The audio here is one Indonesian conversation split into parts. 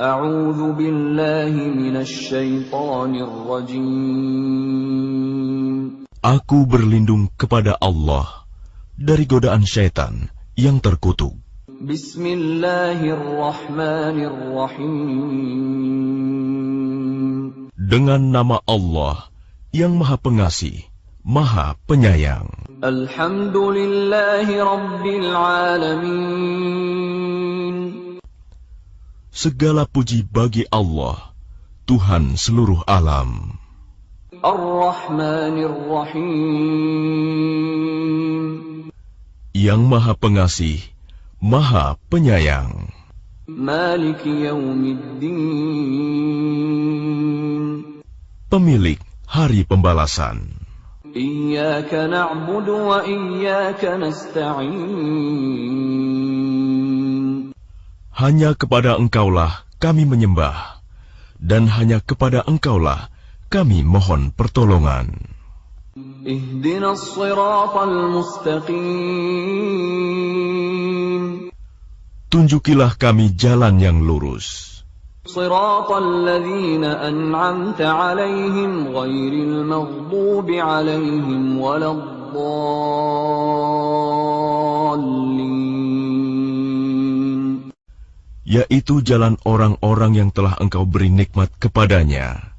A'udzu billahi minasy syaithanir rajim. Aku berlindung kepada Allah dari godaan syaitan yang terkutuk. Bismillahirrahmanirrahim. Dengan nama Allah yang Maha Pengasih, Maha Penyayang. Alhamdulillahi Rabbil Alamin. Segala puji bagi Allah, Tuhan seluruh alam. Ar-Rahmanir Rahim. Yang Maha Pengasih, Maha Penyayang. Maliki Yaumiddin. Pemilik Hari Pembalasan. Iyyaka na'budu wa iyyaka nasta'in. Hanya kepada Engkaulah kami menyembah, dan hanya kepada Engkaulah kami mohon pertolongan. Ihdinas siratal mustaqim. Tunjukilah kami jalan yang lurus. Siratal ladzina an'amta 'alaihim ghairil maghdubi 'alaihim waladdallin. Yaitu jalan orang-orang yang telah Engkau beri nikmat kepadanya,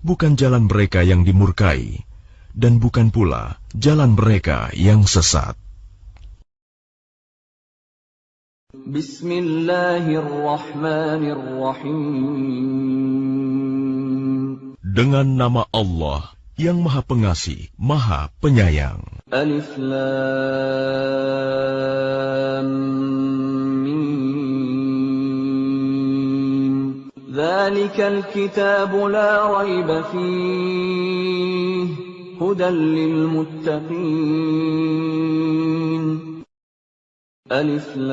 bukan jalan mereka yang dimurkai, dan bukan pula jalan mereka yang sesat. Bismillahirrahmanirrahim. Dengan nama Allah yang Maha Pengasih, Maha Penyayang. Alif Lam Mim. Dzalikal kitabu la raiba fihi hudan lil muttaqin. Alif Lam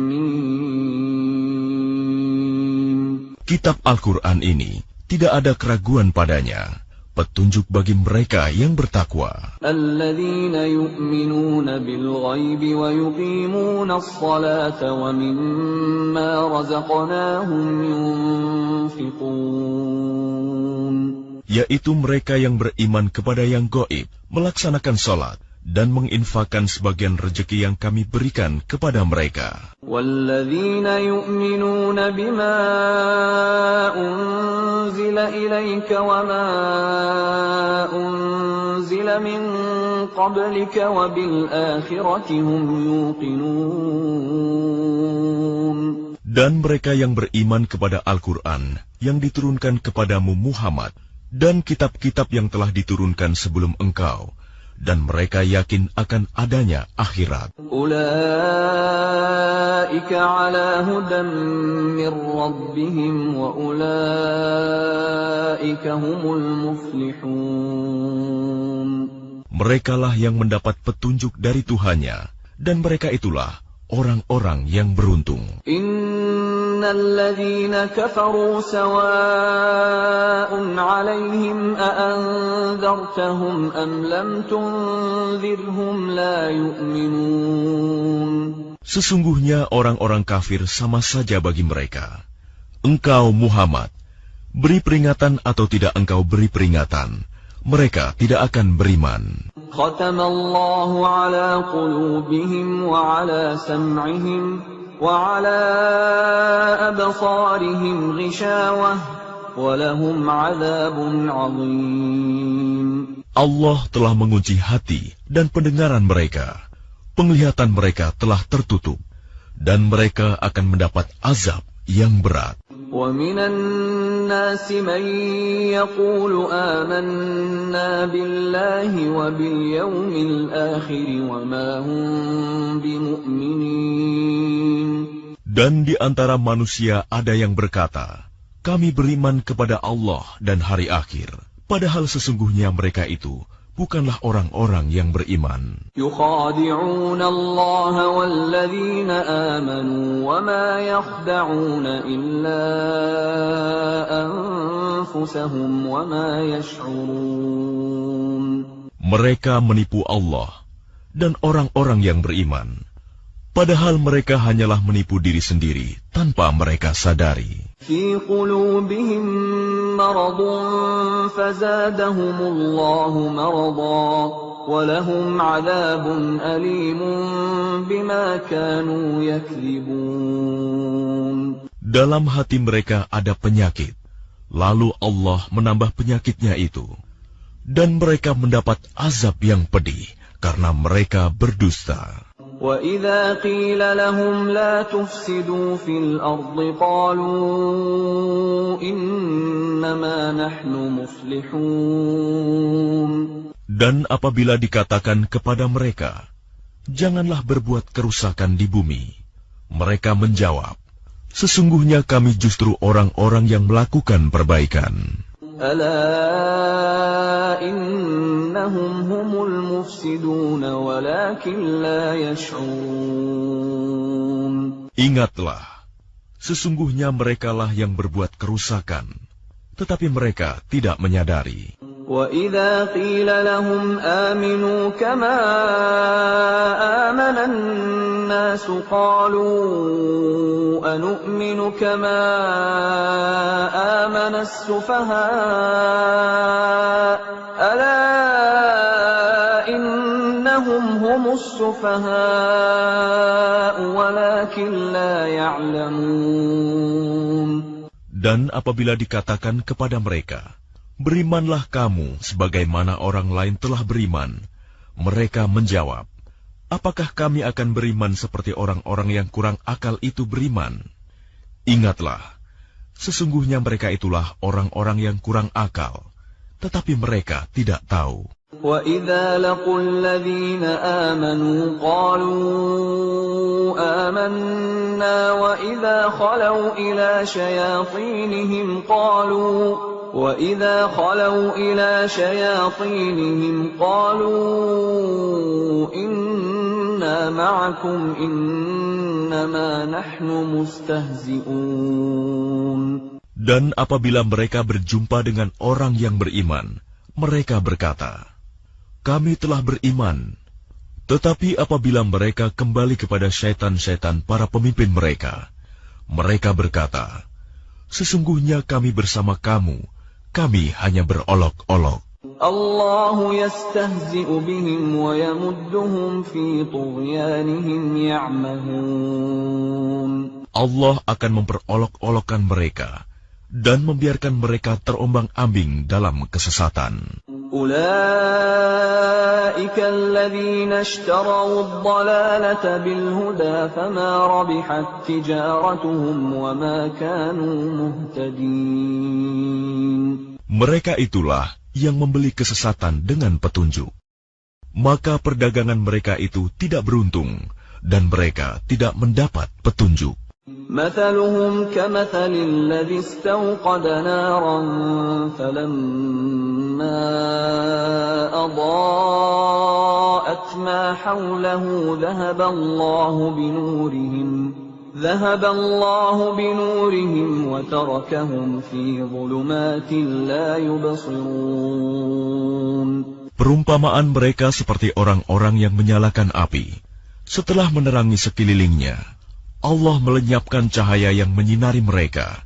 Mim. Kitab Al-Quran ini tidak ada keraguan padanya, petunjuk bagi mereka yang bertakwa. Alladzina yu'minuna bil ghaibi wa yuqimuna as-salata wa mimma razaqnahum yunfiqun. Yaitu mereka yang beriman kepada yang gaib, melaksanakan salat, dan menginfakkan sebagian rezeki yang kami berikan kepada mereka. Walladzina yu'minuna bima unzila ilaika wa ma unzila min qablika wa bil akhirati hum yuqinun. Dan mereka yang beriman kepada Al-Quran yang diturunkan kepadamu Muhammad, dan kitab-kitab yang telah diturunkan sebelum engkau, dan mereka yakin akan adanya akhirat. Ulaika ala hudan min rabbihim wa ulaika humul muflihun. Merekalah yang mendapat petunjuk dari Tuhannya, dan mereka itulah orang-orang yang beruntung. Innal ladzina kafaru sawa'un 'alaihim a anzartahum am lam tunzirhum la yu'minun. Sesungguhnya orang-orang kafir sama saja bagi mereka. Engkau Muhammad, beri peringatan atau tidak engkau beri peringatan, mereka tidak akan beriman. Khatamallahu 'ala qulubihim wa 'ala sam'ihim wa 'ala absarihim ghishawah wa lahum 'adzabun 'adzim. Allah telah mengunci hati dan pendengaran mereka. Penglihatan mereka telah tertutup, dan mereka akan mendapat azab yang berat. وَمِنَ النَّاسِ مَن يَقُولُ آمَنَّا بِاللَّهِ وَبِالْيَوْمِ الْآخِرِ وَمَا هُمْ بِمُؤْمِنِينَ. Dan di antara manusia ada yang berkata, kami beriman kepada Allah dan hari akhir, padahal sesungguhnya mereka itu bukanlah orang-orang yang beriman. يُخَادِعُونَ اللَّهَ وَالَّذِينَ آمَنُوا وَمَا يَخْدَعُونَ إِلَّا أَنفُسَهُمْ وَمَا يَشْعُرُونَ. Mereka menipu Allah dan orang-orang yang beriman, Padahal mereka hanyalah menipu diri sendiri tanpa mereka sadari. في قلوبهم مرض فزادهم الله مرضا ولهم عذاب أليم بما كانوا يكذبون. Dalam hati mereka ada penyakit, lalu Allah menambah penyakitnya itu, dan mereka mendapat azab yang pedih karena mereka berdusta. وَإِذَا قِيلَ لَهُمْ لَا تُفْسِدُوا فِي الْأَرْضِ قَالُوا إِنَّمَا نَحْنُ مُصْلِحُونَ. Dan apabila dikatakan kepada mereka, janganlah berbuat kerusakan di bumi, mereka menjawab, sesungguhnya kami justru orang-orang yang melakukan perbaikan. ألا إنهم هم المفسدون ولكن لا يشعرون. Ingatlah, sesungguhnya merekalah yang berbuat kerusakan, tetapi mereka tidak menyadari. وَإِذَا قِيلَ لَهُمْ آمِنُوا كَمَا آمَنَ النَّاسُ قَالُوا أَنُؤْمِنُ كَمَا آمَنَ السُّفَهَاءُ أَلَا إِنَّهُمْ هُمُ السُّفَهَاءُ وَلَكِنْ لَا يَعْلَمُونَ. Dan apabila dikatakan kepada mereka, berimanlah kamu sebagaimana orang lain telah beriman, mereka menjawab, apakah kami akan beriman seperti orang-orang yang kurang akal itu beriman? Ingatlah, sesungguhnya mereka itulah orang-orang yang kurang akal, tetapi mereka tidak tahu. وَإِذَا لَقُوا الَّذِينَ آمَنُوا قَالُوا آمَنَّا وَإِذَا خَلَوْا إِلَى شَيَاطِينِهِمْ قَالُوا إِنَّا مَعَكُمْ إِنَّمَا نَحْنُ مُسْتَهْزِئُونَ. Dan apabila mereka berjumpa dengan orang yang beriman, mereka berkata, kami telah beriman. Tetapi apabila mereka kembali kepada syaitan-syaitan para pemimpin mereka, mereka berkata, sesungguhnya kami bersama kamu, kami hanya berolok-olok. Allahu yastahzi'u bihim wa yamudduhum fi tughyanihim ya'mahun. Allah akan memperolok-olokkan mereka dan membiarkan mereka terombang-ambing dalam kesesatan. Ulaika alladhina ishtaraw ad-dalalata bil huda fama rabihat tijaratuhum wa ma kanu muhtadin. Mereka itulah yang membeli kesesatan dengan petunjuk. Maka perdagangan mereka itu tidak beruntung dan mereka tidak mendapat petunjuk. مثلهم كمثل الذي استوقد نارا فلما أضاءت ما حوله ذهب الله بنورهم وتركهم في ظلمات لا يبصرون. Perumpamaan mereka seperti orang-orang yang menyalakan api. Setelah menerangi sekelilingnya, Allah melenyapkan cahaya yang menyinari mereka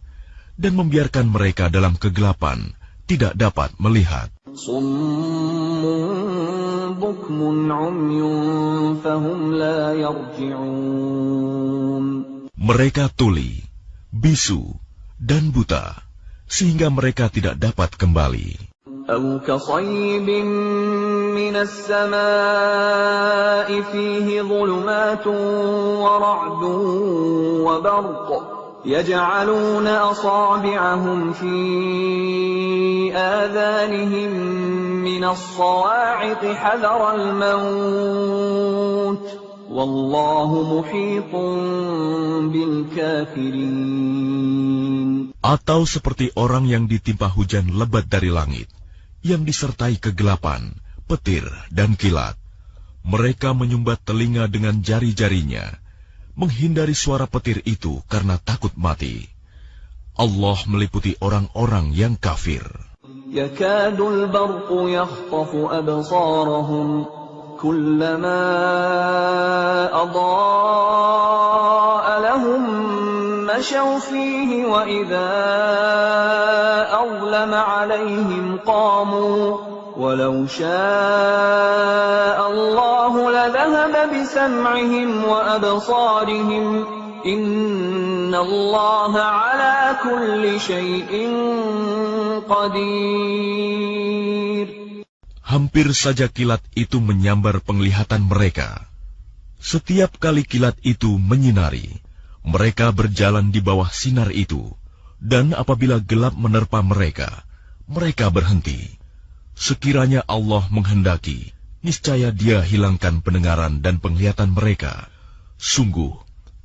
dan membiarkan mereka dalam kegelapan, tidak dapat melihat. Summun bukmun umyun fahum la yarji'un. Mereka tuli, bisu, dan buta, sehingga mereka tidak dapat kembali. أو كصيب من السماء فيه ظلمات ورعد وبرق يجعلون أصابعهم في آذانهم من الصواعق حذر الموت والله محيط بالكافرين. Atau seperti orang yang ditimpa hujan lebat dari langit, yang disertai kegelapan, petir, dan kilat. Mereka menyumbat telinga dengan jari-jarinya, menghindari suara petir itu karena takut mati. Allah meliputi orang-orang yang kafir. Yakadul barqu yakhtafu absarahum كلما أضاء لهم مشوا فيه وإذا أظلم عليهم قاموا ولو شاء الله لذهب بسمعهم وأبصارهم إن الله على كل شيء قدير. Hampir saja kilat itu menyambar penglihatan mereka. Setiap kali kilat itu menyinari, mereka berjalan di bawah sinar itu, dan apabila gelap menerpa mereka, mereka berhenti. Sekiranya Allah menghendaki, niscaya Dia hilangkan pendengaran dan penglihatan mereka. Sungguh,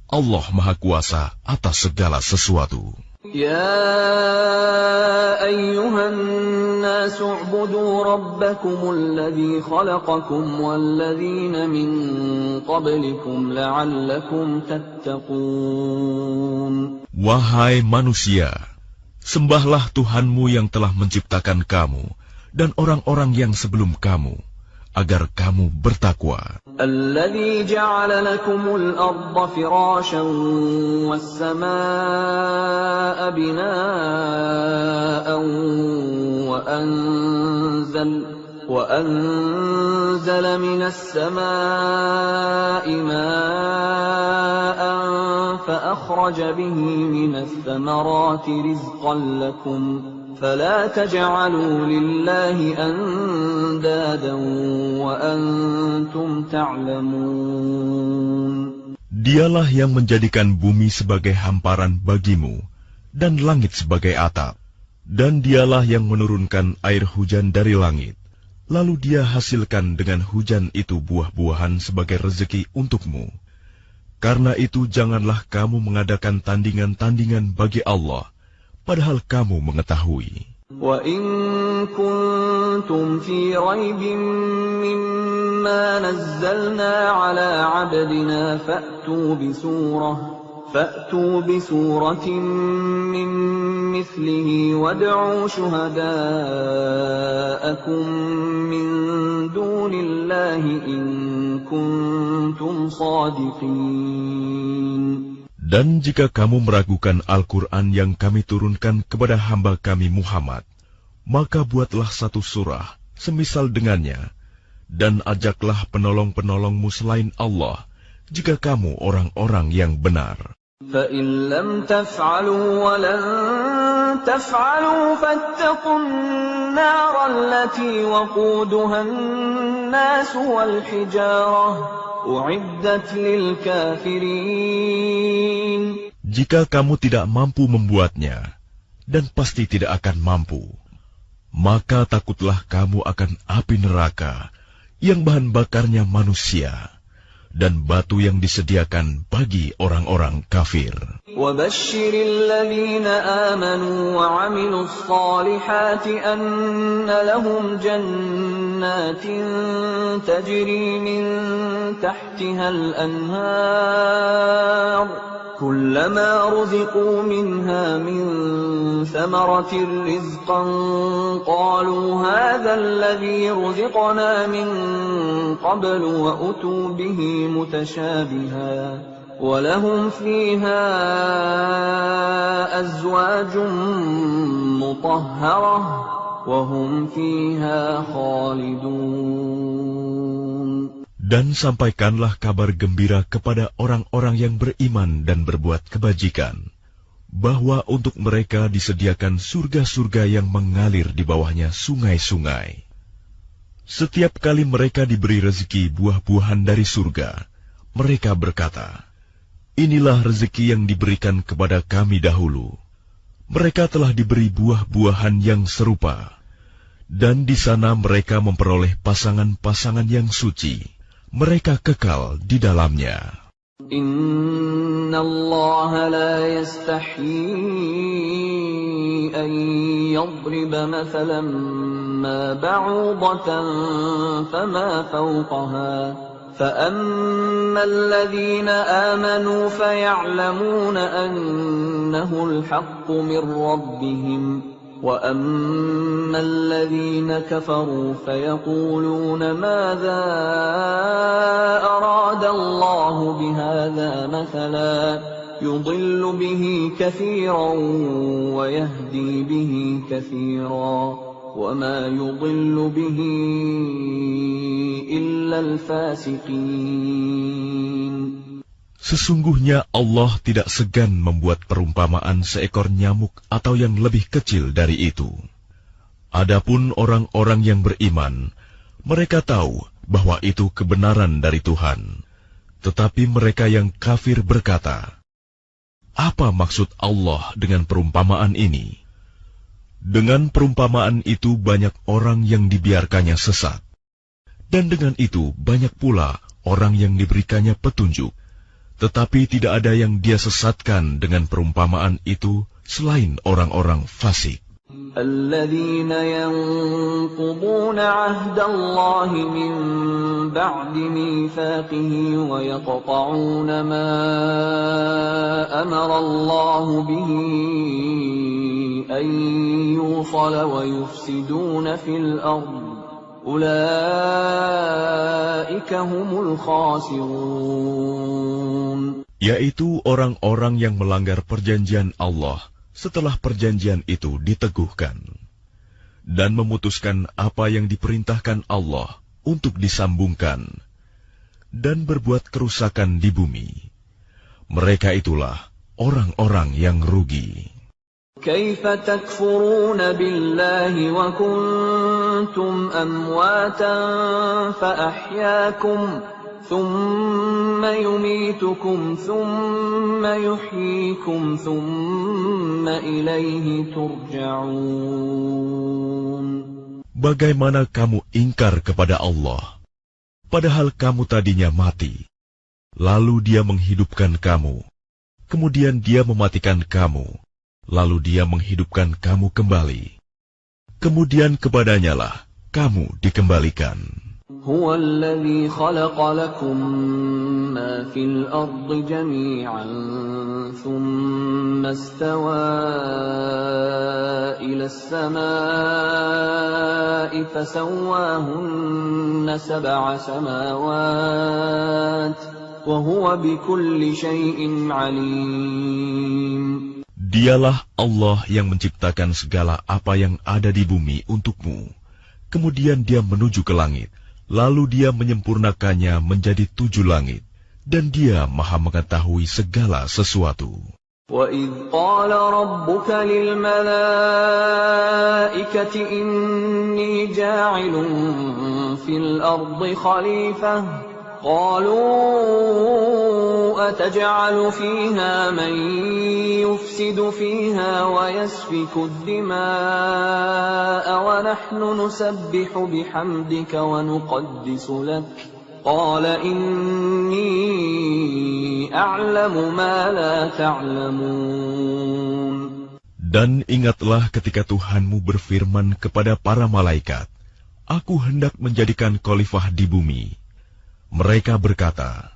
Allah Maha Kuasa atas segala sesuatu. يا أيها الناس اعبدوا ربكم الذي خلقكم والذين من قبلكم لعلكم تتقون. Wahai manusia, sembahlah Tuhanmu yang telah menciptakan kamu dan orang-orang yang sebelum kamu, agar kamu bertakwa. الذي جعل لكم الأرض فراشا والسماء بناء وأنزل من السماء ماء فأخرج به من الثمرات رزقا لكم فلا تجعلوا لله أندادا وأنتم تعلمون. Dialah yang menjadikan bumi sebagai hamparan bagimu dan langit sebagai atap, dan Dialah yang menurunkan air hujan dari langit, lalu Dia hasilkan dengan hujan itu buah-buahan sebagai rezeki untukmu. Karena itu janganlah kamu mengadakan tandingan-tandingan bagi Allah, padahal kamu mengetahui. وَإِن كُنتُمْ فِي رَيْبٍ مِّمَّا نَزَّلْنَا عَلَىٰ عَبْدِنَا فَأْتُوا بِسُورَةٍ مِّن مِّثْلِهِ وَادْعُوا شُهَدَاءَكُم مِّن دُونِ اللَّهِ إِن كُنتُمْ صَادِقِينَ. Dan jika kamu meragukan Al-Quran yang kami turunkan kepada hamba kami Muhammad, maka buatlah satu surah semisal dengannya, dan ajaklah penolong-penolongmu selain Allah, jika kamu orang-orang yang benar. فَإِن لَّمْ تَفْعَلُوا وَلَن تَفْعَلُوا فَاتَّقُوا النَّارَ الَّتِي وَقُودُهَا النَّاسُ وَالْحِجَارَةُ أُعِدَّتْ لِلْكَافِرِينَ. Jika kamu tidak mampu membuatnya, dan pasti tidak akan mampu, maka takutlah kamu akan api neraka yang bahan bakarnya manusia dan batu yang disediakan bagi orang-orang kafir. وَبَشِّرِ الَّذِينَ آمَنُوا وَعَمِلُوا الصَّالِحَاتِ أَنَّ لَهُمْ جَنَّاتٍ تَجْرِي مِن تَحْتِهَا الْأَنْهَارُ كُلَّمَا رُزِقُوا مِنْهَا مِن ثَمَرَةٍ رِّزْقًا قَالُوا هَٰذَا الَّذِي رُزِقْنَا مِن قَبْلُ وَأُتُوا بِهِ مُتَشَابِهًا وَلَهُمْ فِيهَا أَزْوَاجٌ مُّطَهَّرَةٌ وَهُمْ فِيهَا خَالِدُونَ. Dan sampaikanlah kabar gembira kepada orang-orang yang beriman dan berbuat kebajikan, bahwa untuk mereka disediakan surga-surga yang mengalir di bawahnya sungai-sungai. Setiap kali mereka diberi rezeki buah-buahan dari surga, mereka berkata, "Inilah rezeki yang diberikan kepada kami dahulu." Mereka telah diberi buah-buahan yang serupa, dan di sana mereka memperoleh pasangan-pasangan yang suci. Mereka kekal di dalamnya. Inna Allah la yastahyi an yadriba mathalan ma ba'udatan fama fawqaha فأما الذين آمنوا فيعلمون أنه الحق من ربهم وَأَمَّا الَّذِينَ كَفَرُوا فَيَقُولُونَ مَاذَا أَرَادَ اللَّهُ بِهَذَا مَثَلًا يُضِلُّ بِهِ كَثِيرًا وَيَهْدِي بِهِ كَثِيرًا وَمَا يُضِلُّ بِهِ إِلَّا الْفَاسِقِينَ. Sesungguhnya Allah tidak segan membuat perumpamaan seekor nyamuk atau yang lebih kecil dari itu. Adapun orang-orang yang beriman, mereka tahu bahwa itu kebenaran dari Tuhan. Tetapi mereka yang kafir berkata, "Apa maksud Allah dengan perumpamaan ini?" Dengan perumpamaan itu banyak orang yang dibiarkannya sesat. Dan dengan itu banyak pula orang yang diberikannya petunjuk. Tetapi tidak ada yang dia sesatkan dengan perumpamaan itu selain orang-orang fasik. الَّذِينَ يَنقُضُونَ عَهْدَ اللَّهِ مِن بَعْدِ مِيثَاقِهِ وَيَقْطَعُونَ مَا أَمَرَ اللَّهُ بِهِ أَن يُوصَلَ وَيُفْسِدُونَ فِي الْأَرْضِ أُولَئِكَ هُمُ الْخَاسِرُونَ. Yaitu orang-orang yang melanggar perjanjian Allah setelah perjanjian itu diteguhkan, dan memutuskan apa yang diperintahkan Allah untuk disambungkan, dan berbuat kerusakan di bumi. Mereka itulah orang-orang yang rugi. كيف تكفرون بالله وكنتم أمواتا فأحياكم ثم يميتكم ثم يحييكم ثم إليه ترجعون. Bagaimana kamu ingkar kepada Allah, padahal kamu tadinya mati, lalu Dia menghidupkan kamu, kemudian Dia mematikan kamu, lalu Dia menghidupkan kamu kembali. Kemudian kepadanya-lah kamu dikembalikan. هو الذي خلق لكم ما في الأرض جميعا ثم استوى إلى السماء فسواهن 7 سماوات وهو بكل شيء عليم. Dialah Allah yang menciptakan segala apa yang ada di bumi untukmu. Kemudian Dia menuju ke langit. Lalu Dia menyempurnakannya menjadi 7 langit, dan Dia Maha mengetahui segala sesuatu. وَإِذْ قَالَ رَبُّكَ لِلْمَلَائِكَةِ إِنِّي جَاعِلٌ فِي الْأَرْضِ خَلِيفَةً قَالُوا أَتَجْعَلُ فِيهَا مَن يُفْسِدُ فِيهَا وَيَسْفِكُ الدِّمَاءَ وَنَحْنُ نُسَبِّحُ بِحَمْدِكَ وَنُقَدِّسُ لَكَ قَالَ إِنِّي أَعْلَمُ مَا لَا تَعْلَمُونَ. Dan ingatlah ketika Tuhanmu berfirman kepada para malaikat, "Aku hendak menjadikan khalifah di bumi." Mereka berkata,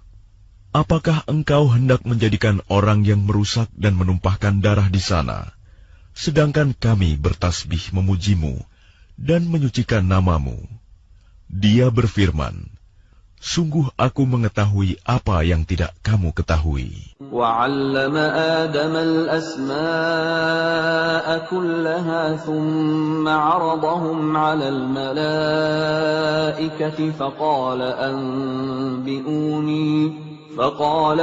"Apakah engkau hendak menjadikan orang yang merusak dan menumpahkan darah di sana, sedangkan kami bertasbih memujimu dan menyucikan namamu?" Dia berfirman, "Sungguh aku mengetahui apa yang tidak kamu ketahui." وَعَلَّمَ آدَمَ الْأَسْمَاءَ كُلَّهَا ثُمَّ عَرَضَهُمْ عَلَى الْمَلَائِكَةِ فقال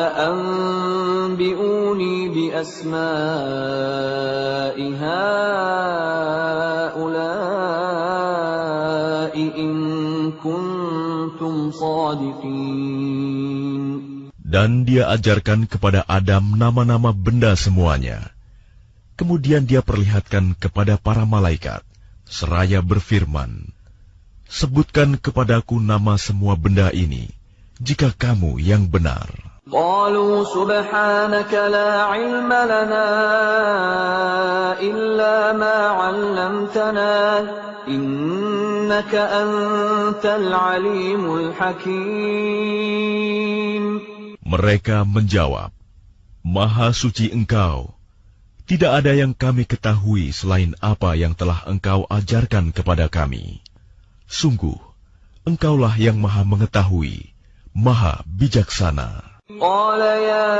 أنبئوني بأسماء هؤلاء إن كنتم صادقين. Dan Dia ajarkan kepada Adam nama-nama benda semuanya. Kemudian Dia perlihatkan kepada para malaikat, seraya berfirman, "Sebutkan kepadaku nama semua benda ini, jika kamu yang benar." قالوا سبحانك لا علم لنا إلا ما علمتنا إنك أنت العليم الحكيم. Mereka menjawab, "Maha suci Engkau, Tidak ada yang kami ketahui selain apa yang telah engkau ajarkan kepada kami. Sungguh, engkaulah yang maha mengetahui, maha bijaksana. قال يا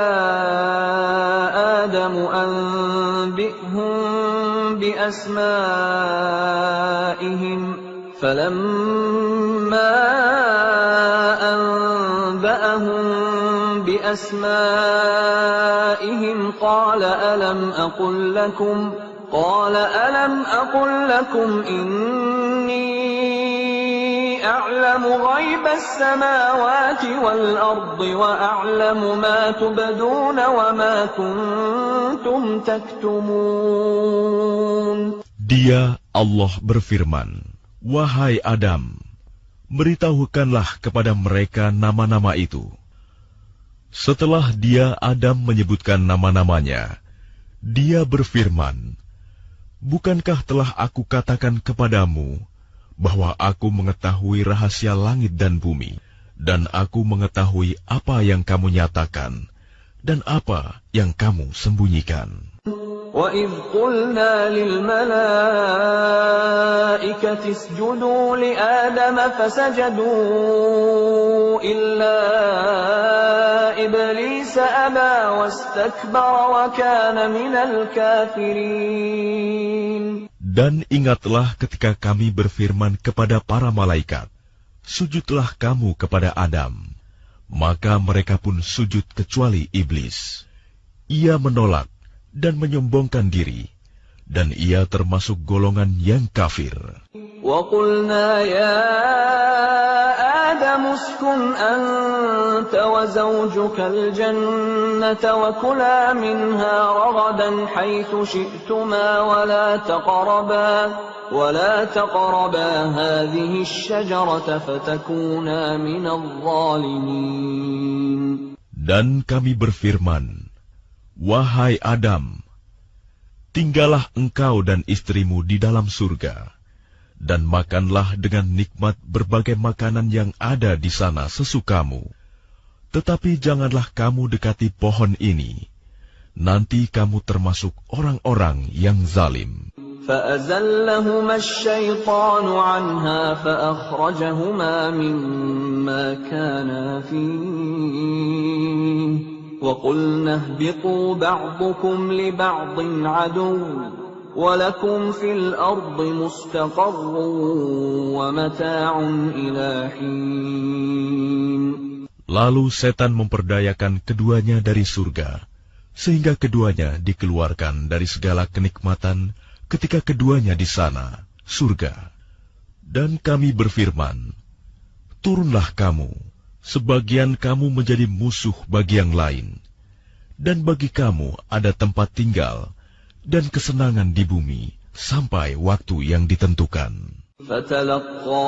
آدم أنبئهم بأسمائهم فلما أنبأهم بأسمائهم قال ألم أقل لكم إني أعلم غيب السماوات والأرض وأعلم ما تبدون وما كنتم تكتمون. Dia, Allah berfirman, "Wahai Adam, beritahukanlah kepada mereka nama-nama itu." Setelah dia, Adam, menyebutkan nama-namanya, dia berfirman, "Bukankah telah aku katakan kepadamu bahwa aku mengetahui rahasia langit dan bumi, dan aku mengetahui apa yang kamu nyatakan dan apa yang kamu sembunyikan." وَإِذْ قُلْنَا لِلْمَلَائِكَةِ اسْجُدُوا لِآدَمَ فَسَجَدُوا إِلَّا إِبْلِيسَ أَبَى وَاسْتَكْبَرَ وَكَانَ مِنَ الْكَافِرِينَ. Dan ingatlah ketika kami berfirman kepada para malaikat, "Sujudlah kamu kepada Adam." Maka mereka pun sujud kecuali iblis. Ia menolak dan menyombongkan diri, dan ia termasuk golongan yang kafir. وَقُلْنَا يَا آدَمُ اسْكُنْ أَنْتَ وَزَوْجُكَ الْجَنَّةَ وَكُلَا مِنْهَا رَغَدًا حَيْثُ شِئْتُمَا وَلَا تَقْرَبَا هَذِهِ الشَّجَرَةَ فَتَكُونَا مِنَ الظَّالِمِينَ. Dan kami berfirman, "Wahai Adam, tinggallah engkau dan istrimu di dalam surga, dan makanlah dengan nikmat berbagai makanan yang ada di sana sesukamu. Tetapi janganlah kamu dekati pohon ini, nanti kamu termasuk orang-orang yang zalim." فَأَزَلَّهُمَا الشَّيْطَانُ عَنْهَا فَأَخْرَجَهُمَا مِمَّا كَانَا فِيهِ وَقُلْنَا اهْبِطُوا بَعْضُكُمْ لِبَعْضٍ عَدُوٌّ وَلَكُمْ فِي الْأَرْضِ مُسْتَقَرٌّ وَمَتَاعٌ إِلَى حِينٍ. Lalu setan memperdayakan keduanya dari surga, sehingga keduanya dikeluarkan dari segala kenikmatan ketika keduanya di sana, surga. Dan kami berfirman, "Turunlah kamu, sebagian kamu menjadi musuh bagi yang lain, dan bagi kamu ada tempat tinggal dan kesenangan di bumi sampai waktu yang ditentukan." فَتَلَقَّى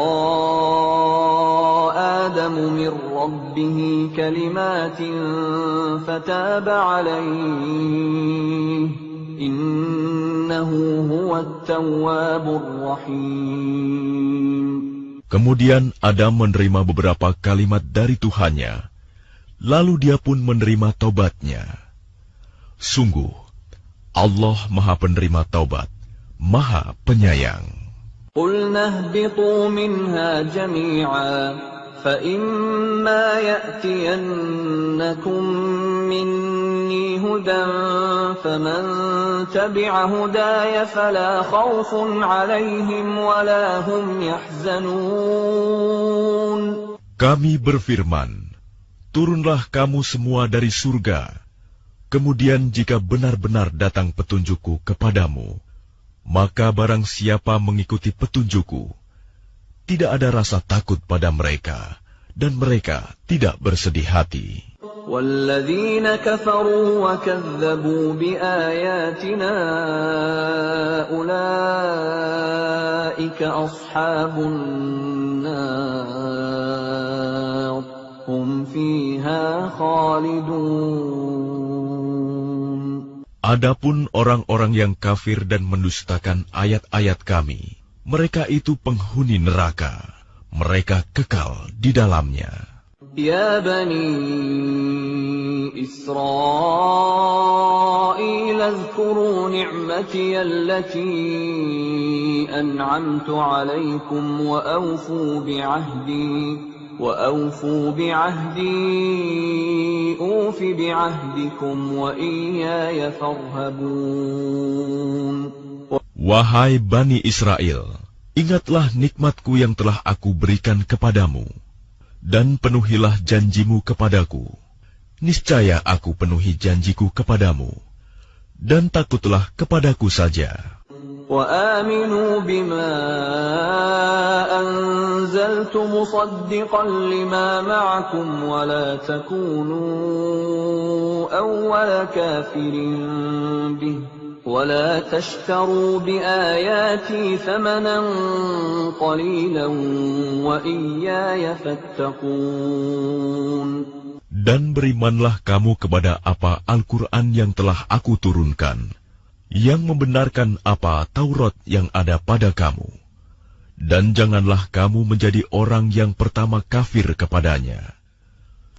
آدَمُ مِنْ رَبِّهِ كَلِمَاتٍ فَتَابَ عَلَيْهِ إِنَّهُ هُوَ التَّوَّابُ الرَّحِيمُ. Kemudian Adam menerima beberapa kalimat dari Tuhannya, lalu dia pun menerima taubatnya. Sungguh, Allah Maha Penerima Taubat, Maha Penyayang. قُلْنَا اهْبِطُوا مِنْهَا جَمِيعًا فَإِمَّا يَأْتِيَنَّكُمْ مِنِّي هُدًى فَمَنْ تَبِعَ هُدَايَ فَلَا خَوْفٌ عَلَيْهِمْ وَلَا هُمْ يَحْزَنُونَ. Kami berfirman, "Turunlah kamu semua dari surga. Kemudian jika benar-benar datang petunjukku kepadamu, maka barang siapa mengikuti petunjukku, tidak ada rasa takut pada mereka, dan mereka tidak bersedih hati." وَالَّذِينَ كَفَرُوا وَكَذَّبُوا بِآيَاتِنَا أُولَئِكَ أَصْحَابُ النَّارِ هُمْ فِيهَا خَالِدُونَ. Adapun orang-orang yang kafir dan mendustakan ayat-ayat kami, mereka itu penghuni neraka, mereka kekal di dalamnya. يا بني إسرائيل اذكروا نعمتي التي أنعمت عليكم وأوفوا بعهدي أوف بعهدكم وإياي فارهبون. Wahai Bani Israel, ingatlah nikmatku yang telah aku berikan kepadamu, dan penuhilah janjimu kepadaku. Niscaya aku penuhi janjiku kepadamu, dan takutlah kepadaku saja. وآمنوا بما أنزلت مصدقا لما معكم ولا تكونوا أول كافر به ولا تشتروا بآياتي ثمنا قليلا وإياي فاتقون. Dan berimanlah kamu kepada apa Al-Quran yang telah aku turunkan, yang membenarkan apa Taurat yang ada pada kamu. Dan janganlah kamu menjadi orang yang pertama kafir kepadanya.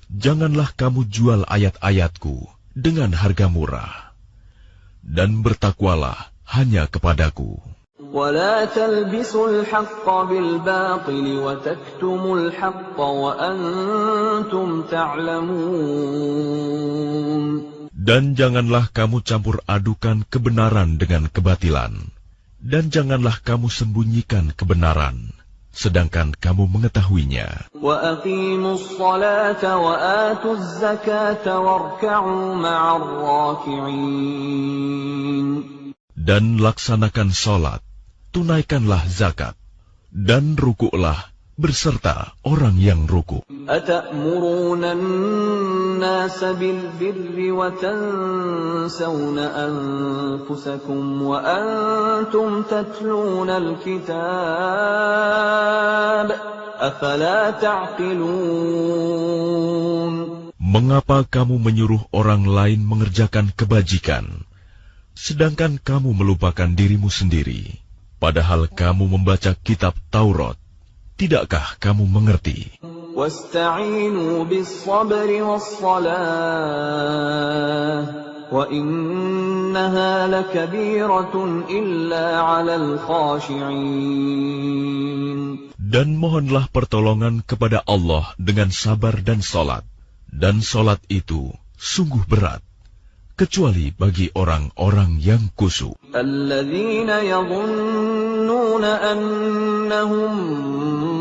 Janganlah kamu jual ayat-ayatku dengan harga murah. Dan bertakwalah hanya kepadaku. ولا تلبسوا الحق بالباطل وتكتموا الحق وأنتم تعلمون. Dan janganlah kamu campur adukan kebenaran dengan kebatilan, dan janganlah kamu sembunyikan kebenaran, sedangkan kamu mengetahuinya. وَأَقِيمُوا الصَّلَاةَ وَآتُوا الزَّكَاةَ وَارْكَعُوا مَعَ الرَّاكِعِينَ. Dan laksanakan salat, tunaikanlah zakat, dan rukuklah berserta orang yang rukuk. أَتَأْمُرُونَ النَّاسَ بِالْبِرِّ وَتَنْسَوْنَ أَنفُسَكُمْ وَأَنْتُمْ تَتْلُونَ الْكِتَابَ أَفَلَا تَعْقِلُونَ. Mengapa kamu menyuruh orang lain mengerjakan kebajikan, sedangkan kamu melupakan dirimu sendiri, padahal kamu membaca kitab Taurat? Tidakkah kamu mengerti? وَاسْتَعِينُوا بِالصَّبْرِ وَالصَّلَاةِ وَإِنَّهَا لَكَبِيرَةٌ إِلَّا عَلَى الْخَاشِعِينَ. Dan mohonlah pertolongan kepada Allah dengan sabar dan salat, dan salat itu sungguh berat, kecuali bagi orang-orang yang khusyuk. الَّذِينَ يَظُنُّونَ أَنَّهُمْ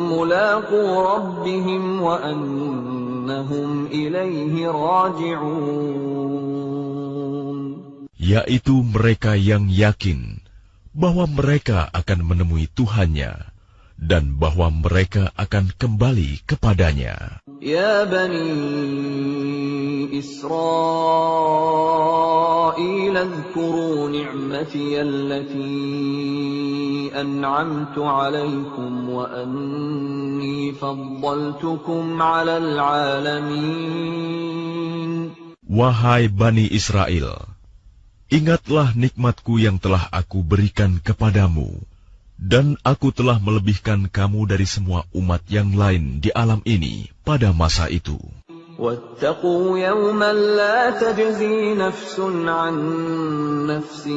مُلَاقُو رَبِّهِمْ وَأَنَّهُمْ إِلَيْهِ رَاجِعُونَ. Yaitu mereka yang yakin bahwa mereka akan menemui Tuhannya, dan bahwa mereka akan kembali kepadanya. Ya Bani Israel, اذكروا نعمتي التي أنعمت عليكم وأني فضلتكم على العالمين. Wahai Bani Israel, ingatlah nikmatku yang telah aku berikan kepadamu, dan aku telah melebihkan kamu dari semua umat yang lain di alam ini pada masa itu. وَاتَّقُوا يَوْمًا لَا تَجْزِي نَفْسٌ عَنْ نَفْسٍ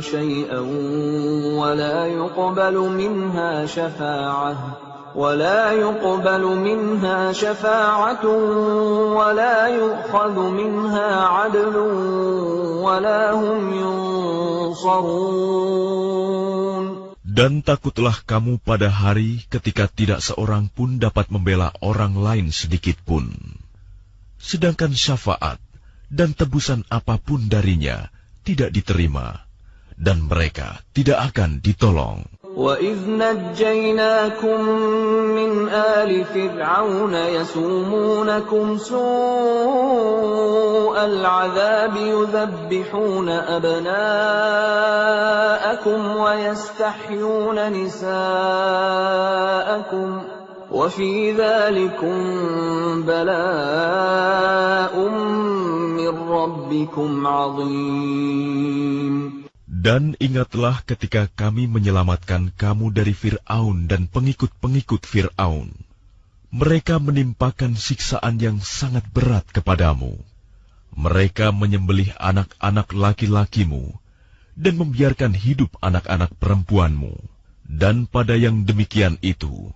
شَيْئًا وَلَا يُقْبَلُ مِنْهَا شَفَاعَةٌ وَلَا يُؤْخَذُ مِنْهَا عَدْلٌ وَلَا هُمْ يُنصَرُونَ. Dan takutlah kamu pada hari ketika tidak seorang pun dapat membela orang lain sedikit pun, sedangkan syafaat dan tebusan apapun darinya tidak diterima, dan mereka tidak akan ditolong. وَإِذْ نَجَّيْنَاكُمْ مِنْ آلِ فِرْعَوْنَ يَسُومُونَكُمْ سُوءَ الْعَذَابِ يُذَبِّحُونَ أَبْنَاءَكُمْ وَيَسْتَحْيُونَ نِسَاءَكُمْ وَفِي ذَلِكُمْ بَلَاءٌ مِّن رَّبِّكُمْ عَظِيمٌ. Dan ingatlah ketika kami menyelamatkan kamu dari Fir'aun dan pengikut-pengikut Fir'aun. Mereka menimpakan siksaan yang sangat berat kepadamu. Mereka menyembelih anak-anak laki-lakimu dan membiarkan hidup anak-anak perempuanmu. Dan pada yang demikian itu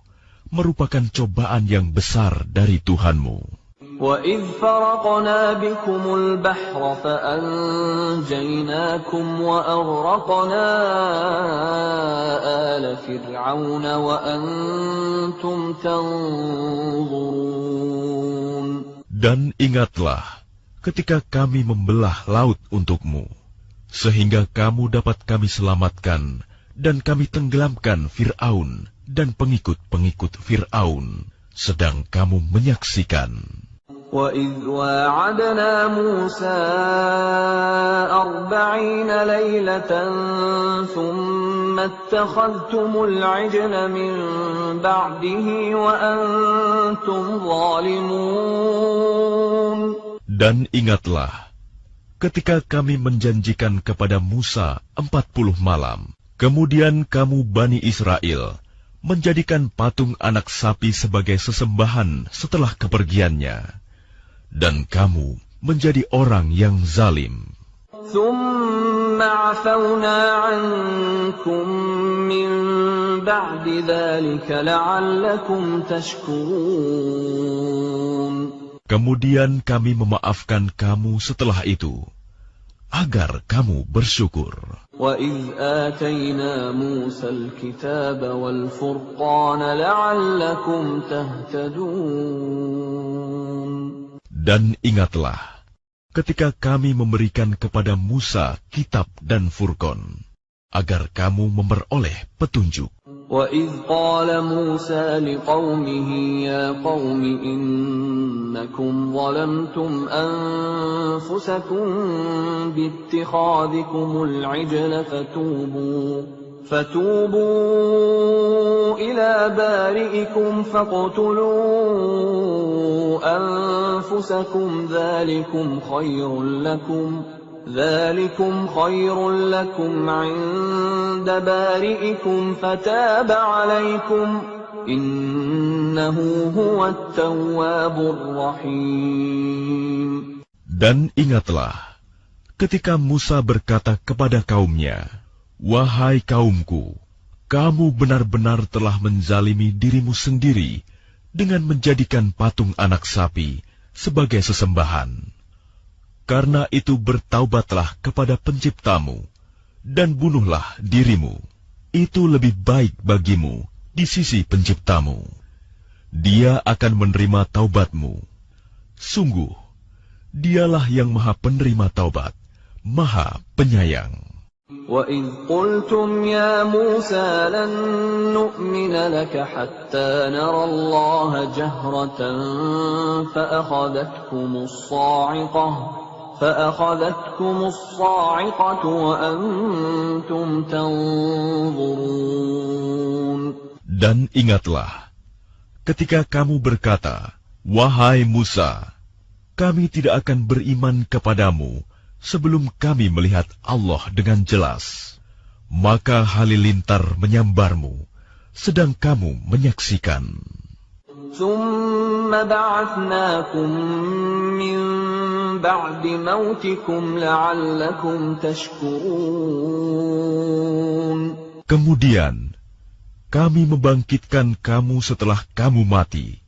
merupakan cobaan yang besar dari Tuhanmu. وَإِذْ فَرَقْنَا بِكُمُ الْبَحْرَ فَأَنْجَيْنَاكُمْ وَأَغْرَقْنَا آلَ فِرْعَوْنَ وَأَنْتُمْ تَنْظُرُونَ. Dan ingatlah ketika kami membelah laut untukmu, sehingga kamu dapat kami selamatkan dan kami tenggelamkan Fir'aun dan pengikut-pengikut Fir'aun, sedang kamu menyaksikan. وَإِذْ وَاعَدْنَا مُوسَىٰ 40 لَيْلَةً ثُمَّ اتَّخَذْتُمُ الْعِجْلَ مِن بَعْدِهِ وَأَنْتُمْ ظَالِمُونَ. Dan ingatlah ketika kami menjanjikan kepada Musa 40 malam, kemudian kamu Bani Israel menjadikan patung anak sapi sebagai sesembahan setelah kepergiannya, dan kamu menjadi orang yang zalim. ثُمَّ عَفَوْنَا عَنْكُمْ مِنْ بَعْدِ ذَلِكَ لَعَلَّكُمْ تَشْكُرُونَ. Kemudian kami memaafkan kamu setelah itu, agar kamu bersyukur. وَإِذْ آتَيْنَا مُوسَى الْكِتَابَ وَالْفُرْقَانَ لَعَلَّكُمْ تَهْتَدُونَ. Dan ingatlah ketika kami memberikan kepada Musa kitab dan Furqan, agar kamu memperoleh petunjuk. وَإِذْ قَالَ مُوسَى لِقَوْمِهِ يَا قَوْمِ إِنَّكُمْ ظَلَمْتُمْ أَنفُسَكُمْ بِاتِّخَاذِكُمُ الْعِجْلَ فَتُوبُوا إِلَى بَارِئِكُمْ فَاقْتُلُوا أَنفُسَكُمْ ذَلِكُمْ خَيْرٌ لَكُمْ عِندَ بَارِئِكُمْ فَتَابَ عَلَيْكُمْ إِنَّهُ هُوَ التَّوَّابُ الرَّحِيمُ. Dan ingatlah ketika Musa berkata kepada kaumnya, "Wahai kaumku, kamu benar-benar telah menzalimi dirimu sendiri dengan menjadikan patung anak sapi sebagai sesembahan. Karena itu bertaubatlah kepada Penciptamu, dan bunuhlah dirimu. Itu lebih baik bagimu di sisi Penciptamu. Dia akan menerima taubatmu. Sungguh, Dialah yang Maha Penerima Taubat, Maha Penyayang." وَإِذْ قُلْتُمْ يَا مُوسَى لَن نُّؤْمِنَ لَكَ حَتَّىٰ نَرَى اللَّهَ جَهْرَةً فَأَخَذَتْكُمُ الصَّاعِقَةُ وَأَنْتُمْ تَنظُرُونَ. Dan ingatlah, ketika kamu berkata, "Wahai Musa, kami tidak akan beriman kepadamu sebelum kami melihat Allah dengan jelas." Maka halilintar menyambarmu, sedang kamu menyaksikan. ثُمَّ بَعَثْنَاكُمْ مِنْ بَعْدِ مَوْتِكُمْ لَعَلَّكُمْ تَشْكُرُونَ. Kemudian kami membangkitkan kamu setelah kamu mati,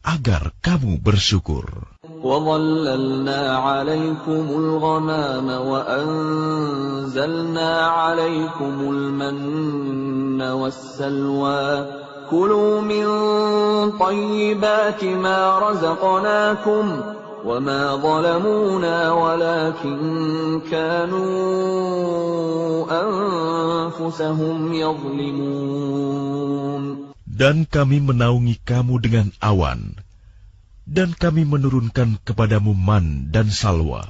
agar kamu bersyukur. وَظَلَّلْنَا عَلَيْكُمُ الْغَمَامَ وَأَنزَلْنَا عَلَيْكُمُ الْمَنَّ وَالسَّلْوَىٰ كُلُوا مِن طَيِّبَاتِ مَا رَزَقْنَاكُمْ وَمَا ظَلَمُونَا وَلَٰكِن كَانُوا أَنفُسَهُمْ يَظْلِمُونَ. Dan kami menaungi kamu dengan awan, dan kami menurunkan kepadamu man dan salwa.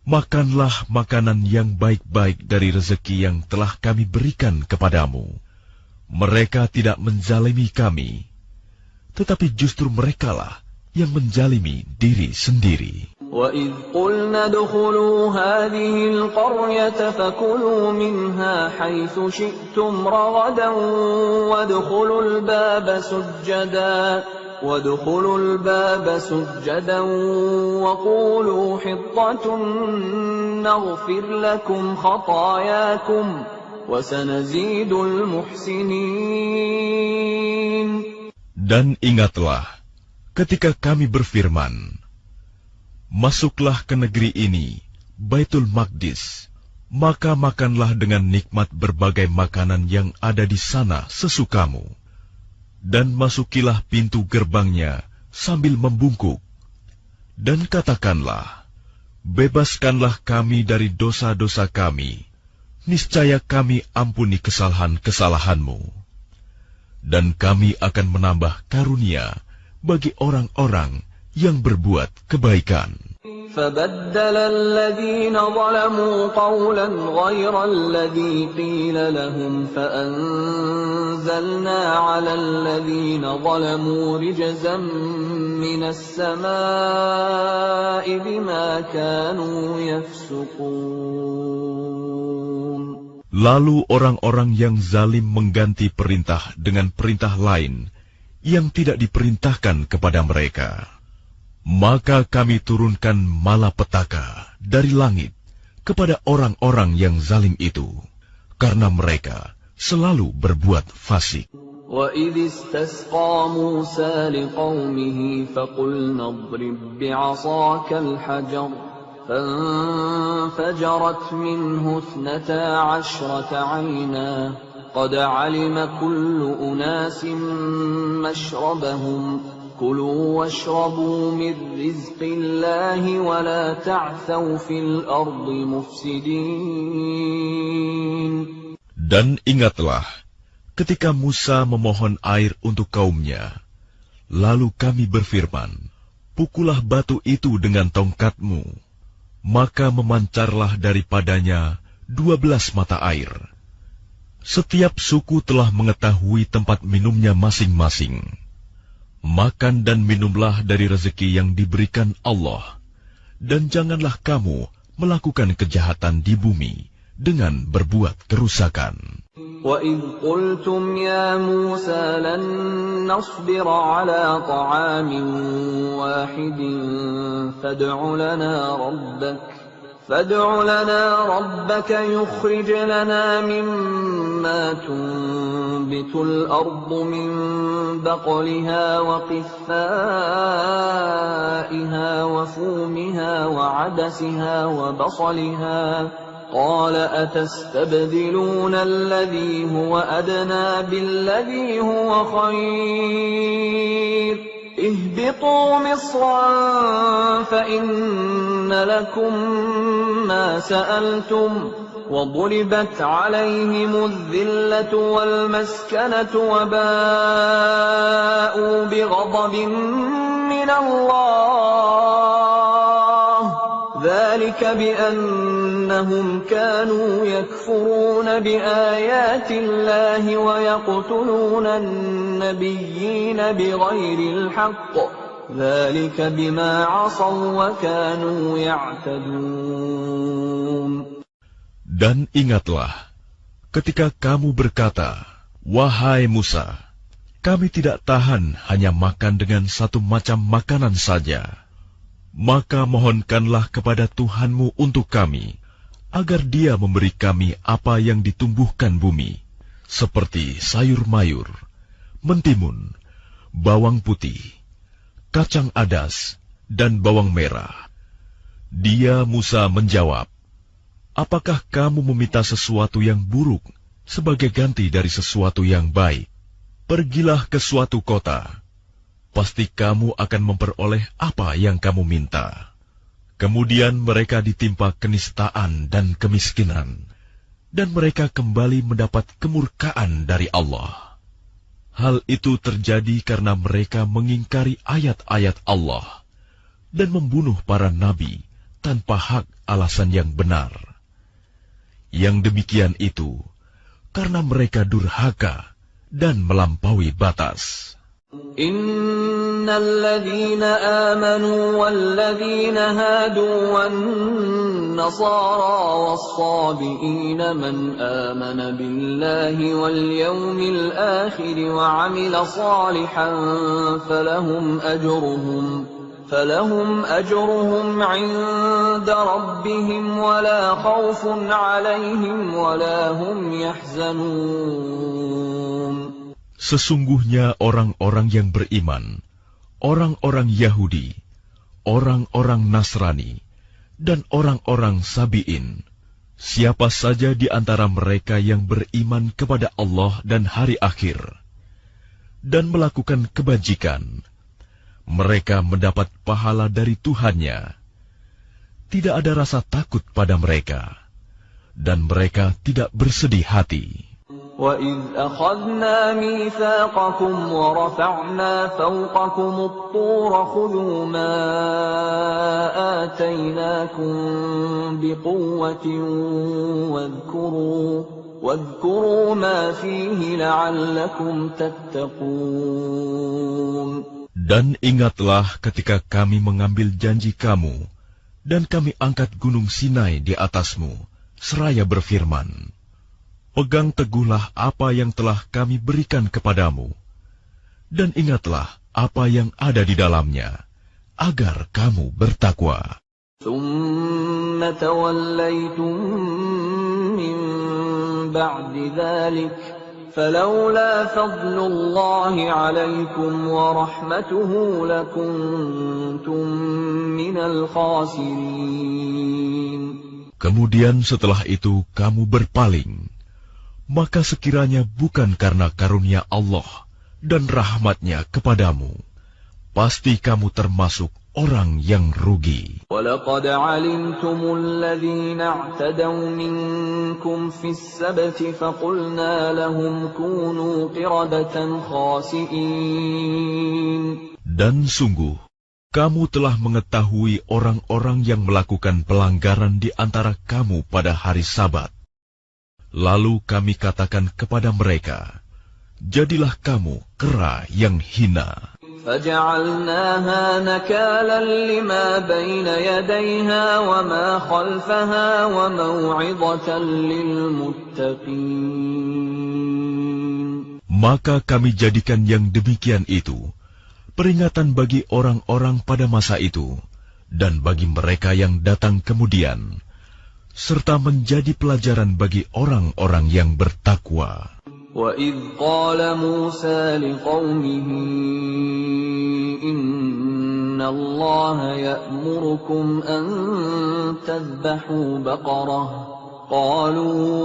Makanlah makanan yang baik-baik dari rezeki yang telah kami berikan kepadamu. Mereka tidak menzalimi kami, tetapi justru merekalah yang menzalimi diri sendiri. وَإِذْ قُلْنَا ادْخُلُوا هَٰذِهِ الْقَرْيَةَ فَكُلُوا مِنْهَا حَيْثُ شِئْتُمْ رَغَدًا وَادْخُلُوا الْبَابَ سُجَّدًا وَادْخُلُوا الْبَابَ سُجَّدًا وَقُولُوا حِطَّةٌ نَغْفِرْ لَكُمْ خَطَايَاكُمْ وَسَنَزِيدُ الْمُحْسِنِينَ. Dan ingatlah ketika kami berfirman, masuklah ke negeri ini, Baitul Maqdis, maka makanlah dengan nikmat berbagai makanan yang ada di sana sesukamu. Dan masukilah pintu gerbangnya sambil membungkuk. Dan katakanlah, bebaskanlah kami dari dosa-dosa kami, niscaya kami ampuni kesalahan-kesalahanmu. Dan kami akan menambah karunia bagi orang-orang yang berbuat kebaikan. فَبَدَّلَ الَّذِينَ ظَلَمُوا قَوْلًا غَيْرَ الَّذِي قِيلَ لَهُمْ فَأَنزَلْنَا عَلَى الَّذِينَ ظَلَمُوا رِجْزًا مِّنَ السَّمَاءِ بِمَا كَانُوا يَفْسُقُونَ. Lalu orang-orang yang zalim mengganti perintah dengan perintah lain yang tidak diperintahkan kepada mereka. Maka kami turunkan malapetaka dari langit kepada orang-orang yang zalim itu, karena mereka selalu berbuat fasik. وَإِذِ اسْتَسْقَى مُوسَى لِقَوْمِهِ فَقُلْنَا اضْرِب بِّعَصَاكَ الْحَجَرَ فَانفَجَرَتْ مِنْهُ 12 عَيْنًا قَدْ عَلِمَ كُلُّ أُنَاسٍ مَّشْرَبَهُمْ كُلُوا وَاشْرَبُوا مِن رِّزْقِ اللَّهِ وَلَا تَعْثَوْا فِي الْأَرْضِ مُفْسِدِينَ. Dan ingatlah ketika Musa memohon air untuk kaumnya, lalu kami berfirman, pukullah batu itu dengan tongkatmu, maka memancarlah daripadanya 12 mata air. Setiap suku telah mengetahui tempat minumnya masing-masing. Makan dan minumlah dari rezeki yang diberikan Allah, dan janganlah kamu melakukan kejahatan di bumi dengan berbuat kerusakan. وَإِذْ قُلْتُمْ يَا مُوسَى لَن نَّصْبِرَ عَلَىٰ طَعَامٍ وَاحِدٍ فادع لنا ربك يخرج لنا مما تنبت الأرض من بقلها وقثائها وفومها وعدسها وبصلها قال أتستبدلون الذي هو أدنى بالذي هو خير اهبطوا مصرا فإن لكم ما سألتم وضربت عليهم الذلة والمسكنة وباءوا بغضب من الله ذلك بأنهم كانوا يكفرون بآيات الله ويقتلون النبيين بغير الحق ذلك بما عصوا وكانوا يعتدون. Dan ingatlah ketika kamu berkata, wahai Musa, kami tidak tahan hanya makan dengan satu macam makanan saja. Maka mohonkanlah kepada Tuhanmu untuk kami, agar Dia memberi kami apa yang ditumbuhkan bumi, seperti sayur mayur, mentimun, bawang putih, kacang adas, dan bawang merah. Dia Musa menjawab, apakah kamu meminta sesuatu yang buruk sebagai ganti dari sesuatu yang baik? Pergilah ke suatu kota. Pasti kamu akan memperoleh apa yang kamu minta. Kemudian mereka ditimpa kenistaan dan kemiskinan, dan mereka kembali mendapat kemurkaan dari Allah. Hal itu terjadi karena mereka mengingkari ayat-ayat Allah dan membunuh para nabi tanpa hak alasan yang benar. Yang demikian itu karena mereka durhaka dan melampaui batas. إن الذين آمنوا والذين هادوا والنصارى والصابئين من آمن بالله واليوم الآخر وعمل صالحا فلهم أجرهم عند ربهم ولا خوف عليهم ولا هم يحزنون. Sesungguhnya orang-orang yang beriman, orang-orang Yahudi, orang-orang Nasrani, dan orang-orang Sabi'in, siapa saja di antara mereka yang beriman kepada Allah dan hari akhir, dan melakukan kebajikan, mereka mendapat pahala dari Tuhannya. Tidak ada rasa takut pada mereka, dan mereka tidak bersedih hati. وَإِذْ أَخَذْنَا مِيثَاقَكُمْ وَرَفَعْنَا فَوْقَكُمُ الطُّورَ خُذُوا مَا آتَيْنَاكُمْ بِقُوَّةٍ وَاذْكُرُوا مَا فِيهِ لَعَلَّكُمْ تَتَّقُونَ. Dan ingatlah ketika kami mengambil janji kamu, dan kami angkat gunung Sinai di atasmu, seraya berfirman, pegang teguhlah apa yang telah kami berikan kepadamu, dan ingatlah apa yang ada di dalamnya, agar kamu bertakwa. ثُمَّ تَوَلَّيْتُم مِّن بَعْدِ ذَلِكَ فَلَوْلَا فَضْلُ اللَّهِ عَلَيْكُمْ وَرَحْمَتُهُ لَكُنتُم مِّنَ الْخَاسِرِينَ. Kemudian setelah itu kamu berpaling, maka sekiranya bukan karena karunia Allah dan rahmat-Nya kepadamu, pasti kamu termasuk orang yang rugi. وَلَقَدْ عَلِمْتُمُ الَّذِينَ اعْتَدَوْا مِنكُمْ فِي السَّبْتِ فَقُلْنَا لَهُمْ كُونُوا قِرَدَةً خَاسِئِينَ. Dan sungguh, kamu telah mengetahui orang-orang yang melakukan pelanggaran di antara kamu pada hari Sabat. Lalu kami katakan kepada mereka, jadilah kamu kera yang hina. فَجَعَلْنَاهَا نَكَالًا لِمَا بَيْنَ يَدَيْهَا وَمَا خَلْفَهَا وَمَوْعِظَةً لِلْمُتَّقِينَ. Maka kami jadikan yang demikian itu peringatan bagi orang-orang pada masa itu, dan bagi mereka yang datang kemudian, serta menjadi pelajaran bagi orang-orang yang bertakwa. وَإِذْ قَالَ مُوسَى لِقَوْمِهِ إِنَّ اللَّهَ يَأْمُرُكُمْ أَن تَذْبَحُوا بَقَرَةً قَالُوا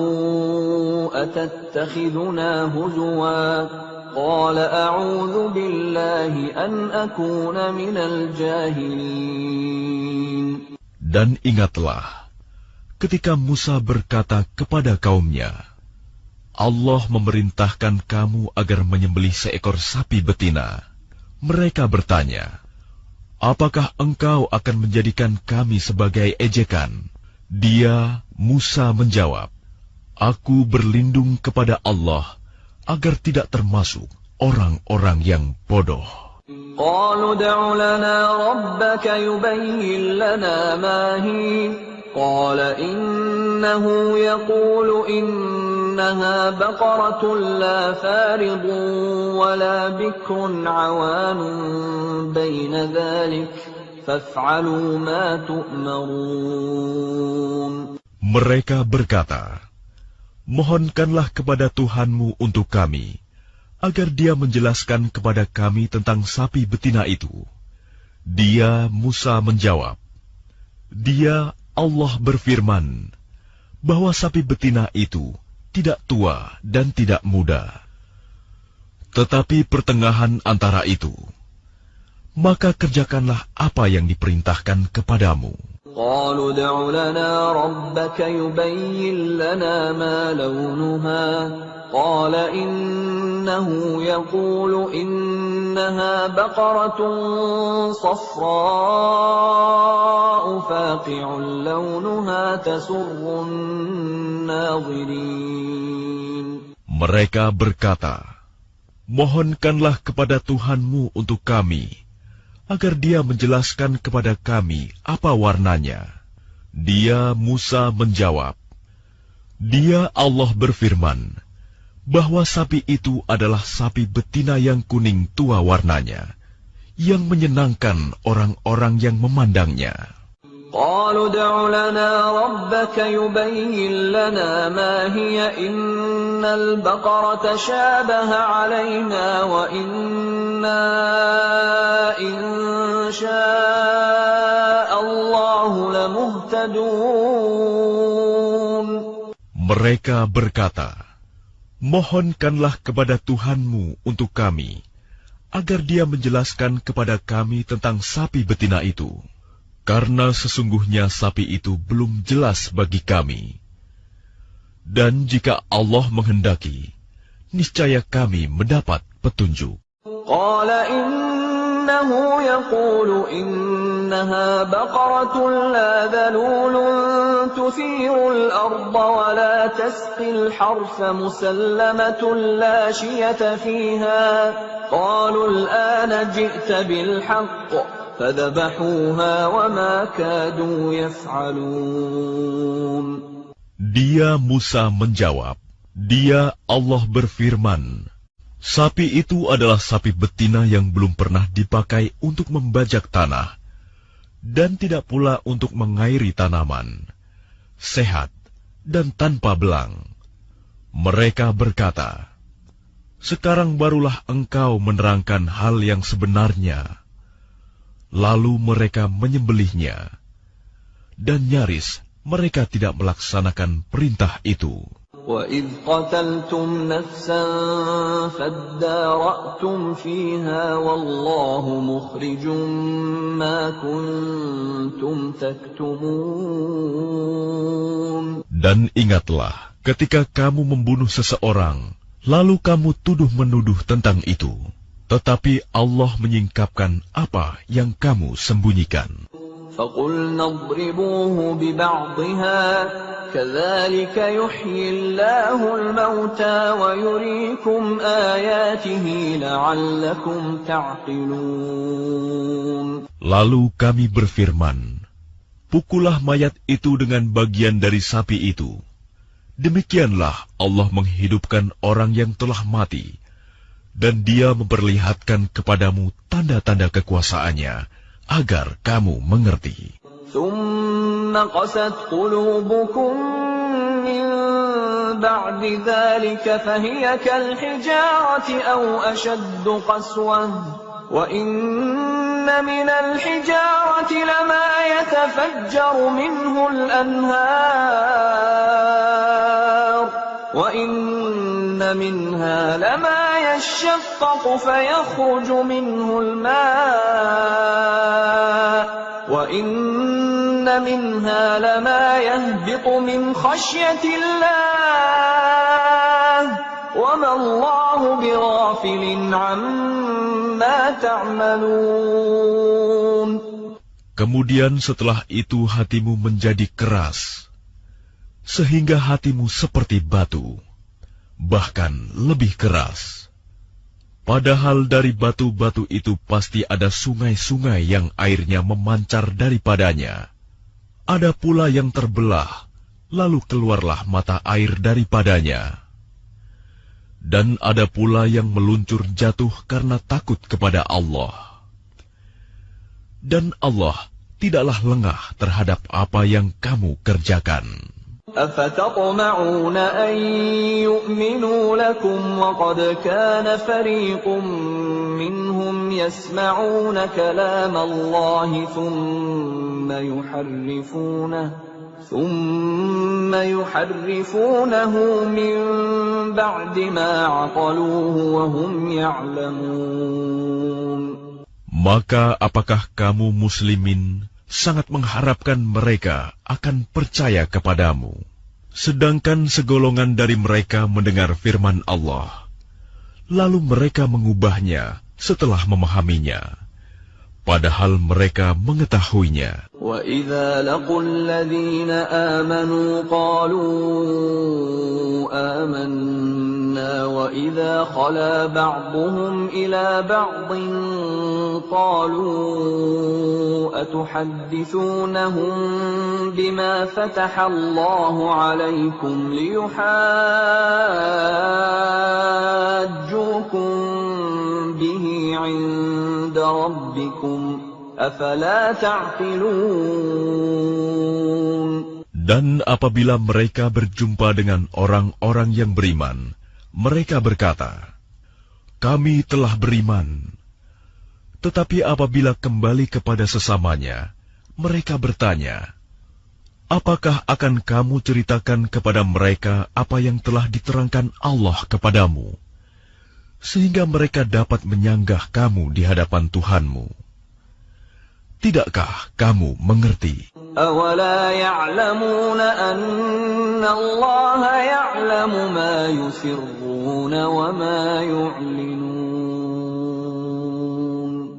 أَتَتَّخِذُنَا هُزُوًا قَالَ أَعُوذُ بِاللَّهِ أَنْ أَكُونَ مِنَ الْجَاهِلِينَ. Dan ingatlah, ketika Musa berkata kepada kaumnya, Allah memerintahkan kamu agar menyembelih seekor sapi betina. Mereka bertanya, apakah engkau akan menjadikan kami sebagai ejekan? Dia, Musa, menjawab, aku berlindung kepada Allah agar tidak termasuk orang-orang yang bodoh. قَالُوا ادْعُ لَنَا رَبَّكَ يُبَيِّن لَّنَا مَا هِيَ قَالَ إِنَّهُ يَقُولُ إِنَّهَا بَقَرَةٌ لَّا فَارِضٌ وَلَا بِكْرٌ عَوَانٌ بَيْنَ ذَلِكَ فَافْعَلُوا مَا تُؤْمَرُونَ. Mereka berkata, mohonkanlah kepada Tuhanmu untuk kami, agar Dia menjelaskan kepada kami tentang sapi betina itu. Dia, Musa, menjawab, Dia, Allah berfirman, bahwa sapi betina itu tidak tua dan tidak muda, tetapi pertengahan antara itu. Maka kerjakanlah apa yang diperintahkan kepadamu. قَالُوا ادْعُ لَنَا رَبَّكَ يُبَيِّن لَّنَا مَا لَوْنُهَا قَالَ إِنَّهُ يَقُولُ إِنَّهَا بَقَرَةٌ صَفْرَاءُ فَاقِعٌ لَّوْنُهَا تَسُرُّ النَّاظِرِينَ. Mereka berkata, mohonkanlah kepada Tuhanmu untuk kami agar dia menjelaskan kepada kami apa warnanya. Dia, Musa, menjawab, Dia Allah berfirman, bahwa sapi itu adalah sapi betina yang kuning tua warnanya, yang menyenangkan orang-orang yang memandangnya. قالوا ادع لنا ربك يبين لنا ما هي إن البقرة تشابه علينا وإنا إن شاء الله لمهتدون. Mereka berkata, mohonkanlah kepada Tuhanmu untuk kami, agar dia menjelaskan kepada kami tentang sapi betina itu. Karena sesungguhnya sapi itu belum jelas bagi kami. Dan jika Allah menghendaki, niscaya kami mendapat petunjuk. Qala innahu yaqulu innaha baqaratun la dhalulun tuthirul arda wa la tasqil harfa musallamatun la shiyata fiha. Qalu al-ana ji'ta bil haqq. فذبحوها وما كادوا يفعلون. Dia Musa menjawab, Dia Allah berfirman, sapi itu adalah sapi betina yang belum pernah dipakai untuk membajak tanah, dan tidak pula untuk mengairi tanaman, sehat dan tanpa belang. Mereka berkata, sekarang barulah engkau menerangkan hal yang sebenarnya. Lalu mereka menyembelihnya, dan nyaris mereka tidak melaksanakan perintah itu. وَإِذْ قَتَلْتُمْ نَفْسًا فَادَّارَأْتُمْ فِيهَا وَاللَّهُ مُخْرِجٌ مَا كُنْتُمْ تَكْتُمُونَ. Dan ingatlah, ketika kamu membunuh seseorang, lalu kamu tuduh-menuduh tentang itu. Tetapi Allah menyingkapkan apa yang kamu sembunyikan. فَقُلْنَا اضْرِبُوهُ بِبَعْضِهَا كَذَلِكَ يُحْيِي اللَّهُ الْمَوْتَى وَيُرِيكُمْ آيَاتِهِ لَعَلَّكُمْ تَعْقِلُونَ. Lalu kami berfirman, pukullah mayat itu dengan bagian dari sapi itu. Demikianlah Allah menghidupkan orang yang telah mati, dan Dia memperlihatkan kepadamu tanda-tanda kekuasaannya, agar kamu mengerti. ثُمَّ قَسَتْ قُلُوبُكُمْ مِنْ بَعْدِ ذَلِكَ فَهِيَ كَالْحِجَارَةِ أَوْ أَشَدُّ قَسْوَةً وَإِنَّ مِنَ الْحِجَارَةِ لَمَا يَتَفَجَّرُ مِنْهُ الْأَنْهَارُ وَإِنَّ مِنْهَا لَمَا يَشَّقَّقُ فَيَخْرُجُ مِنْهُ الْمَاءُ وَإِنَّ مِنْهَا لَمَا يَهْبِطُ مِنْ خَشْيَةِ اللَّهِ وَمَا اللَّهُ بِغَافِلٍ عَمَّا تَعْمَلُونَ. Kemudian setelah itu hatimu menjadi keras, sehingga hatimu seperti batu, bahkan lebih keras. Padahal dari batu-batu itu pasti ada sungai-sungai yang airnya memancar daripadanya. Ada pula yang terbelah, lalu keluarlah mata air daripadanya. Dan ada pula yang meluncur jatuh karena takut kepada Allah. Dan Allah tidaklah lengah terhadap apa yang kamu kerjakan. أَفَتَطْمَعُونَ أَن يُؤْمِنُوا لَكُمْ وَقَدْ كَانَ فَرِيقٌ مِّنْهُمْ يَسْمَعُونَ كَلَامَ اللَّهِ ثُمَّ يُحَرِّفُونَهُ مِنْ بَعْدِ مَا عَقَلُوهُ وَهُمْ يَعْلَمُونَ. Maka apakah kamu muslimin sangat mengharapkan mereka akan percaya kepadamu, sedangkan segolongan dari mereka mendengar firman Allah, lalu mereka mengubahnya setelah memahaminya, padahal mereka mengetahuinya. وَإِذَا لَقُوا الَّذِينَ آمَنُوا قَالُوا آمَنَّا وَإِذَا خَلَا بَعْضُهُمْ إِلَى بَعْضٍ قالوا أتحدثونهم بما فتح الله عليكم ليحاجوكم به عند ربكم أفلا تعقلون. Dan apabila mereka berjumpa dengan orang-orang yang beriman, mereka berkata, "Kami telah beriman." Tetapi apabila kembali kepada sesamanya, mereka bertanya, "Apakah akan kamu ceritakan kepada mereka apa yang telah diterangkan Allah kepadamu, sehingga mereka dapat menyanggah kamu di hadapan Tuhanmu? Tidakkah kamu mengerti?" أَوَلَا يَعْلَمُونَ أَنَّ اللَّهَ يَعْلَمُ مَا يُسِرُّونَ وَمَا يُعْلِنُونَ.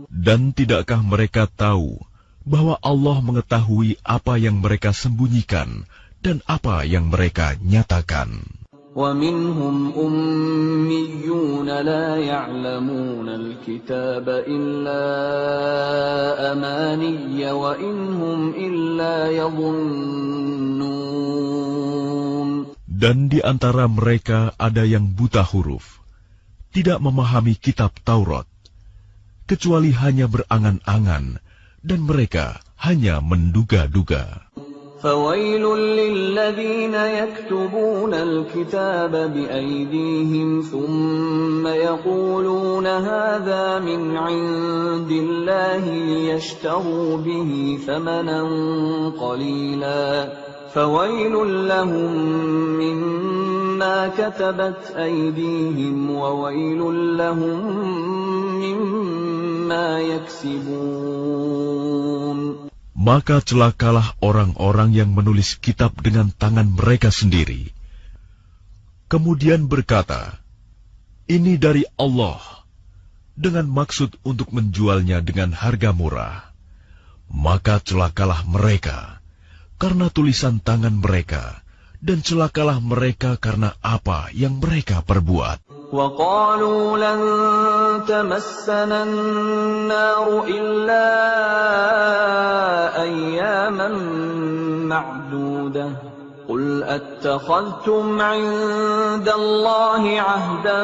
Dan tidakkah mereka tahu bahwa Allah mengetahui apa yang mereka sembunyikan dan apa yang mereka nyatakan? وَمِنْهُمْ أُمِّيُّونَ لَا يَعْلَمُونَ الْكِتَابَ إِلَّا أَمَانِيَّ وَإِنْ هُمْ إِلَّا يَظُنُّونَ. Dan di antara mereka ada yang buta huruf, tidak memahami kitab Taurat, kecuali hanya berangan-angan, dan mereka hanya menduga-duga. فَوَيْلٌ لِّلَّذِينَ يَكْتُبُونَ الْكِتَابَ بِأَيْدِيهِمْ ثُمَّ يَقُولُونَ هَٰذَا مِنْ عِندِ اللَّهِ لِيَشْتَرُوا بِهِ ثَمَنًا قَلِيلًا فَوَيْلٌ لَّهُم مِّمَّا كَتَبَتْ أَيْدِيهِمْ وَوَيْلٌ لَّهُم مِّمَّا يَكْسِبُونَ. Maka celakalah orang-orang yang menulis kitab dengan tangan mereka sendiri, kemudian berkata, "Ini dari Allah," dengan maksud untuk menjualnya dengan harga murah. Maka celakalah mereka karena tulisan tangan mereka, dan celakalah mereka karena apa yang mereka perbuat. وَقَالُوا لَن تَمَسَّنَا النَّارُ إِلَّا أَيَّامًا مَّعْدُودَةً قُلْ أَتَّخَذْتُمْ عِندَ اللَّهِ عَهْدًا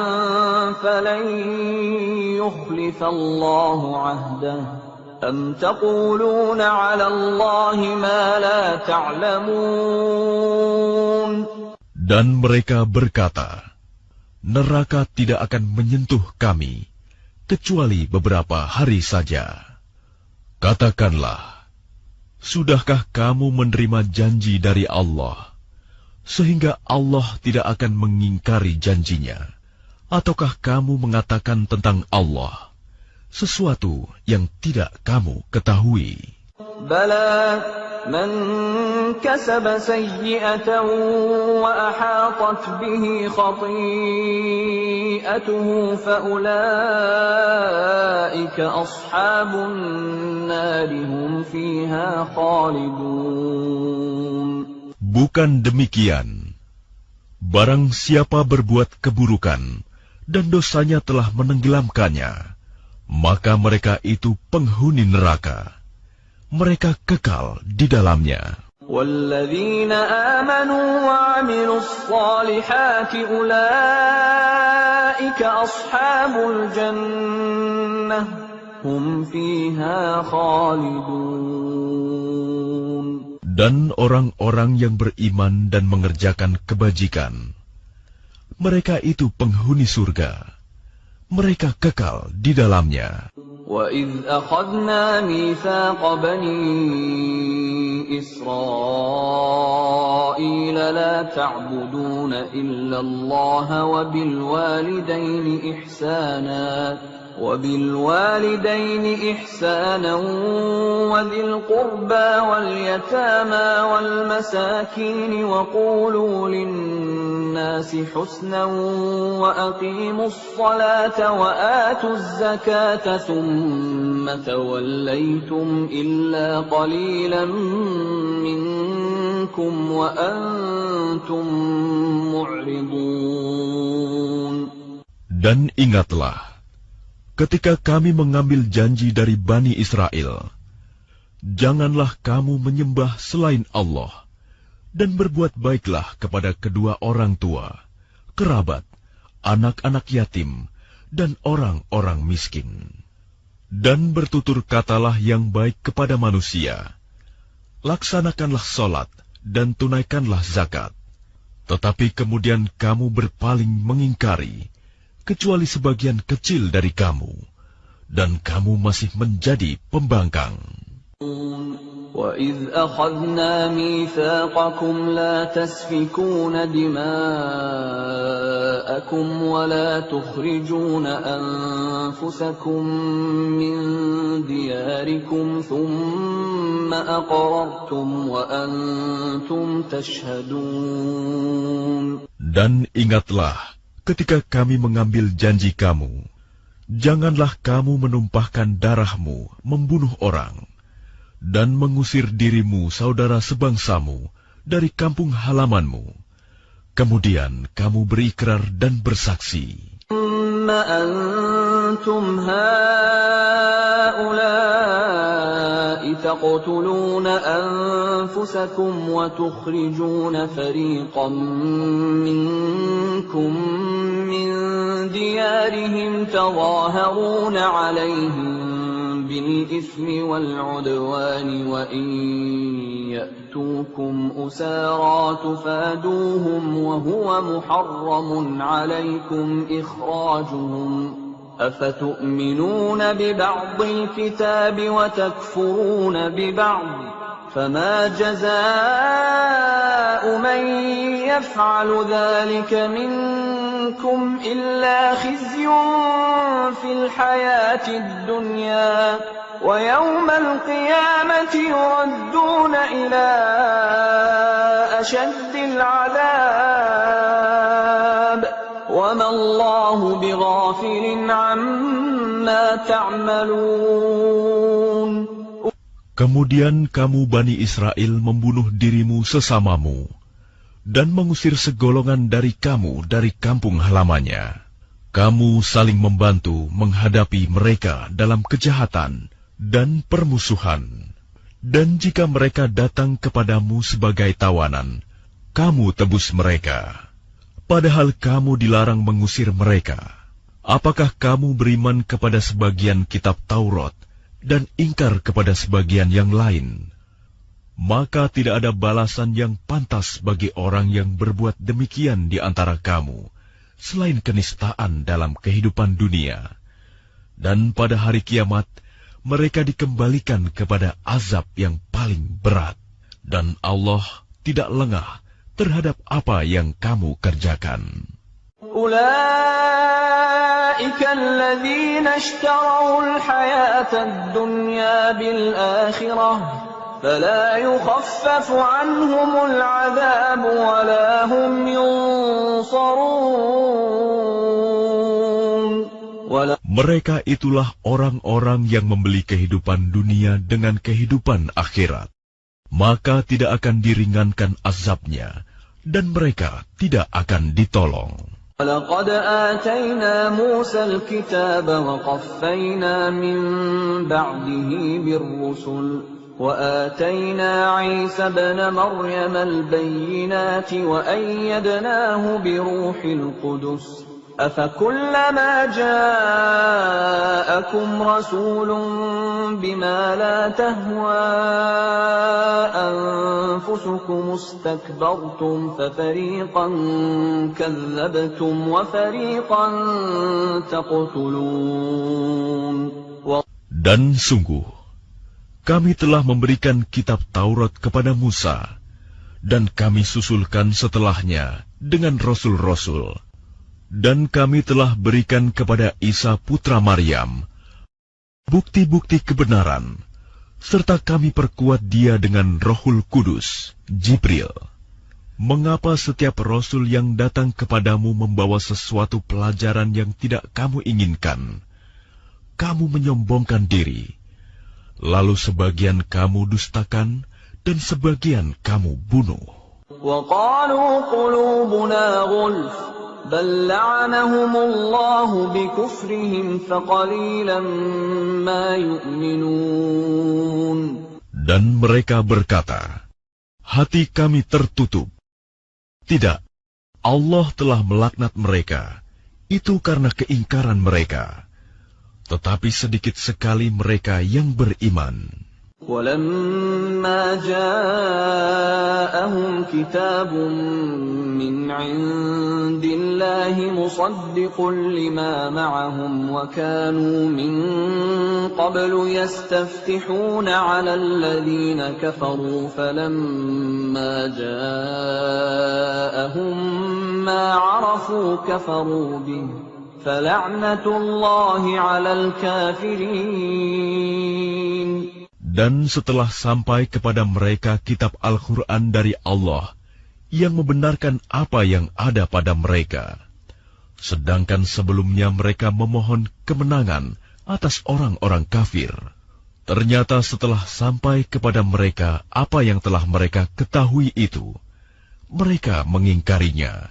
فَلَن يُخْلِفَ اللَّهُ عَهْدَهُ أَمْ تَقُولُونَ عَلَى اللَّهِ مَا لَا تَعْلَمُونَ. Dan mereka berkata, "Neraka tidak akan menyentuh kami, kecuali beberapa hari saja." Katakanlah, sudahkah kamu menerima janji dari Allah, sehingga Allah tidak akan mengingkari janjinya? Ataukah kamu mengatakan tentang Allah sesuatu yang tidak kamu ketahui? Bala man kasaba sayyi'atan wa ahatat bihi khati'atuhu fa ulaika ashabun nari hum fiha khalidun. Bukan demikian. Barang siapa berbuat keburukan dan dosanya telah menenggelamkannya, maka mereka itu penghuni neraka. Mereka kekal di dalamnya. وَالَّذِينَ آمَنُوا وَعَمِلُوا الصَّالِحَاتِ أُولَئِكَ أَصْحَابُ الْجَنَّةِ هُمْ فِيهَا خَالِدُونَ. Dan orang-orang yang beriman dan mengerjakan kebajikan, mereka itu penghuni surga. Mereka kekal di dalamnya. وَإِذْ أَخَذْنَا مِيثَاقَ بَنِي إِسْرَائِيلَ لَا تَعْبُدُونَ إِلَّا اللَّهَ وَبِالْوَالِدَيْنِ إِحْسَانًا وَذِي الْقُرْبَى وَالْيَتَامَى وَالْمَسَاكِينِ وَقُولُوا لِلنَّاسِ حُسْنًا وَأَقِيمُوا الصَّلَاةَ وَآتُوا الزَّكَاةَ ثُمَّ تَوَلَّيْتُمْ إِلَّا قَلِيلًا مِّنكُمْ وَأَنتُمْ مُعْرِضُونَ. Dan ingatlah, ketika kami mengambil janji dari Bani Israel, janganlah kamu menyembah selain Allah, dan berbuat baiklah kepada kedua orang tua, kerabat, anak-anak yatim, dan orang-orang miskin. Dan bertutur katalah yang baik kepada manusia. Laksanakanlah sholat dan tunaikanlah zakat. Tetapi kemudian kamu berpaling mengingkari, kecuali sebagian kecil dari kamu, dan kamu masih menjadi pembangkang. وَإِذْ أَخَذْنَا مِيثَاقَكُمْ لَا تَسْفِكُونَ دِمَاءَكُمْ وَلَا تُخْرِجُونَ أَنفُسَكُمْ مِنْ دِيَارِكُمْ ثُمَّ أَقْرَرْتُمْ وَأَنْتُمْ تَشْهَدُونَ. Dan ingatlah ketika kami mengambil janji kamu, janganlah kamu menumpahkan darahmu membunuh orang, dan mengusir dirimu saudara sebangsamu dari kampung halamanmu. Kemudian kamu berikrar dan bersaksi. أنتم هؤلاء تقتلون أنفسكم وتخرجون فريقا منكم من ديارهم تظاهرون عليهم بالإثم والعدوان وإن يأتوكم أسارى تفادوهم وهو محرم عليكم إخراجهم أفتؤمنون ببعض الكتاب وتكفرون ببعض فما جزاء من يفعل ذلك منكم إلا خزي في الحياة الدنيا ويوم القيامة يردون إلى أشد العذاب وما الله بغافل عما تعملون. Kemudian kamu Bani Israel membunuh dirimu sesamamu, dan mengusir segolongan dari kamu dari kampung halamannya. Kamu saling membantu menghadapi mereka dalam kejahatan dan permusuhan. Dan jika mereka datang kepadamu sebagai tawanan, kamu tebus mereka. Padahal kamu dilarang mengusir mereka. Apakah kamu beriman kepada sebagian kitab Taurat dan ingkar kepada sebagian yang lain? Maka tidak ada balasan yang pantas bagi orang yang berbuat demikian di antara kamu, selain kenistaan dalam kehidupan dunia. Dan pada hari kiamat, mereka dikembalikan kepada azab yang paling berat. Dan Allah tidak lengah terhadap apa yang kamu kerjakan. أولئك الذين اشتروا الحياة الدنيا بالآخرة فلا يخفف عنهم العذاب ولا هم ينصرون. Mereka itulah orang-orang yang membeli kehidupan dunia dengan kehidupan akhirat. Maka tidak akan diringankan azabnya, dan mereka tidak akan ditolong. وَلَقَدْ آتَيْنَا مُوسَى الْكِتَابَ وَقَفَّيْنَا مِنْ بَعْدِهِ بِالرُّسُلِ وَآتَيْنَا عِيسَى ابْنَ مَرْيَمَ الْبَيِّنَاتِ وَأَيَّدْنَاهُ بِرُوحِ الْقُدُسِ أَفَكُلَّمَا جَاءَكُمْ رَسُولٌ بِمَا لَا تَهْوَى أَنفُسُكُمُ اسْتَكْبَرْتُمْ فَفَرِيقًا كَذَّبْتُمْ وَفَرِيقًا تَقْتُلُونَ. Dan sungguh, kami telah memberikan kitab Taurat kepada Musa, dan kami susulkan setelahnya dengan rasul-rasul. Dan kami telah berikan kepada Isa putra Maryam bukti-bukti kebenaran, serta kami perkuat dia dengan Rohul Kudus, Jibril. Mengapa setiap rasul yang datang kepadamu membawa sesuatu pelajaran yang tidak kamu inginkan? Kamu menyombongkan diri, lalu sebagian kamu dustakan, dan sebagian kamu bunuh. وَقَالُوا قُلُوبُنَا غُلْفٌ بل لعنهم الله بكفرهم فقليلا ما يؤمنون. Dan mereka berkata, hati kami tertutup. Tidak, Allah telah melaknat mereka. Itu karena keingkaran mereka. Tetapi sedikit sekali mereka yang beriman. وَلَمَّا جَاءَهُمْ كِتَابٌ مِّنْ عِندِ اللَّهِ مُصَدِّقٌ لِّمَا مَعَهُمْ وَكَانُوا مِن قَبْلُ يَسْتَفْتِحُونَ عَلَى الَّذِينَ كَفَرُوا فَلَمَّا جَاءَهُم مَّا عَرَفُوا كَفَرُوا بِهِ فَلَعْنَةُ اللَّهِ عَلَى الْكَافِرِينَ. Dan setelah sampai kepada mereka kitab Al-Quran dari Allah yang membenarkan apa yang ada pada mereka, sedangkan sebelumnya mereka memohon kemenangan atas orang-orang kafir, ternyata setelah sampai kepada mereka apa yang telah mereka ketahui itu, mereka mengingkarinya.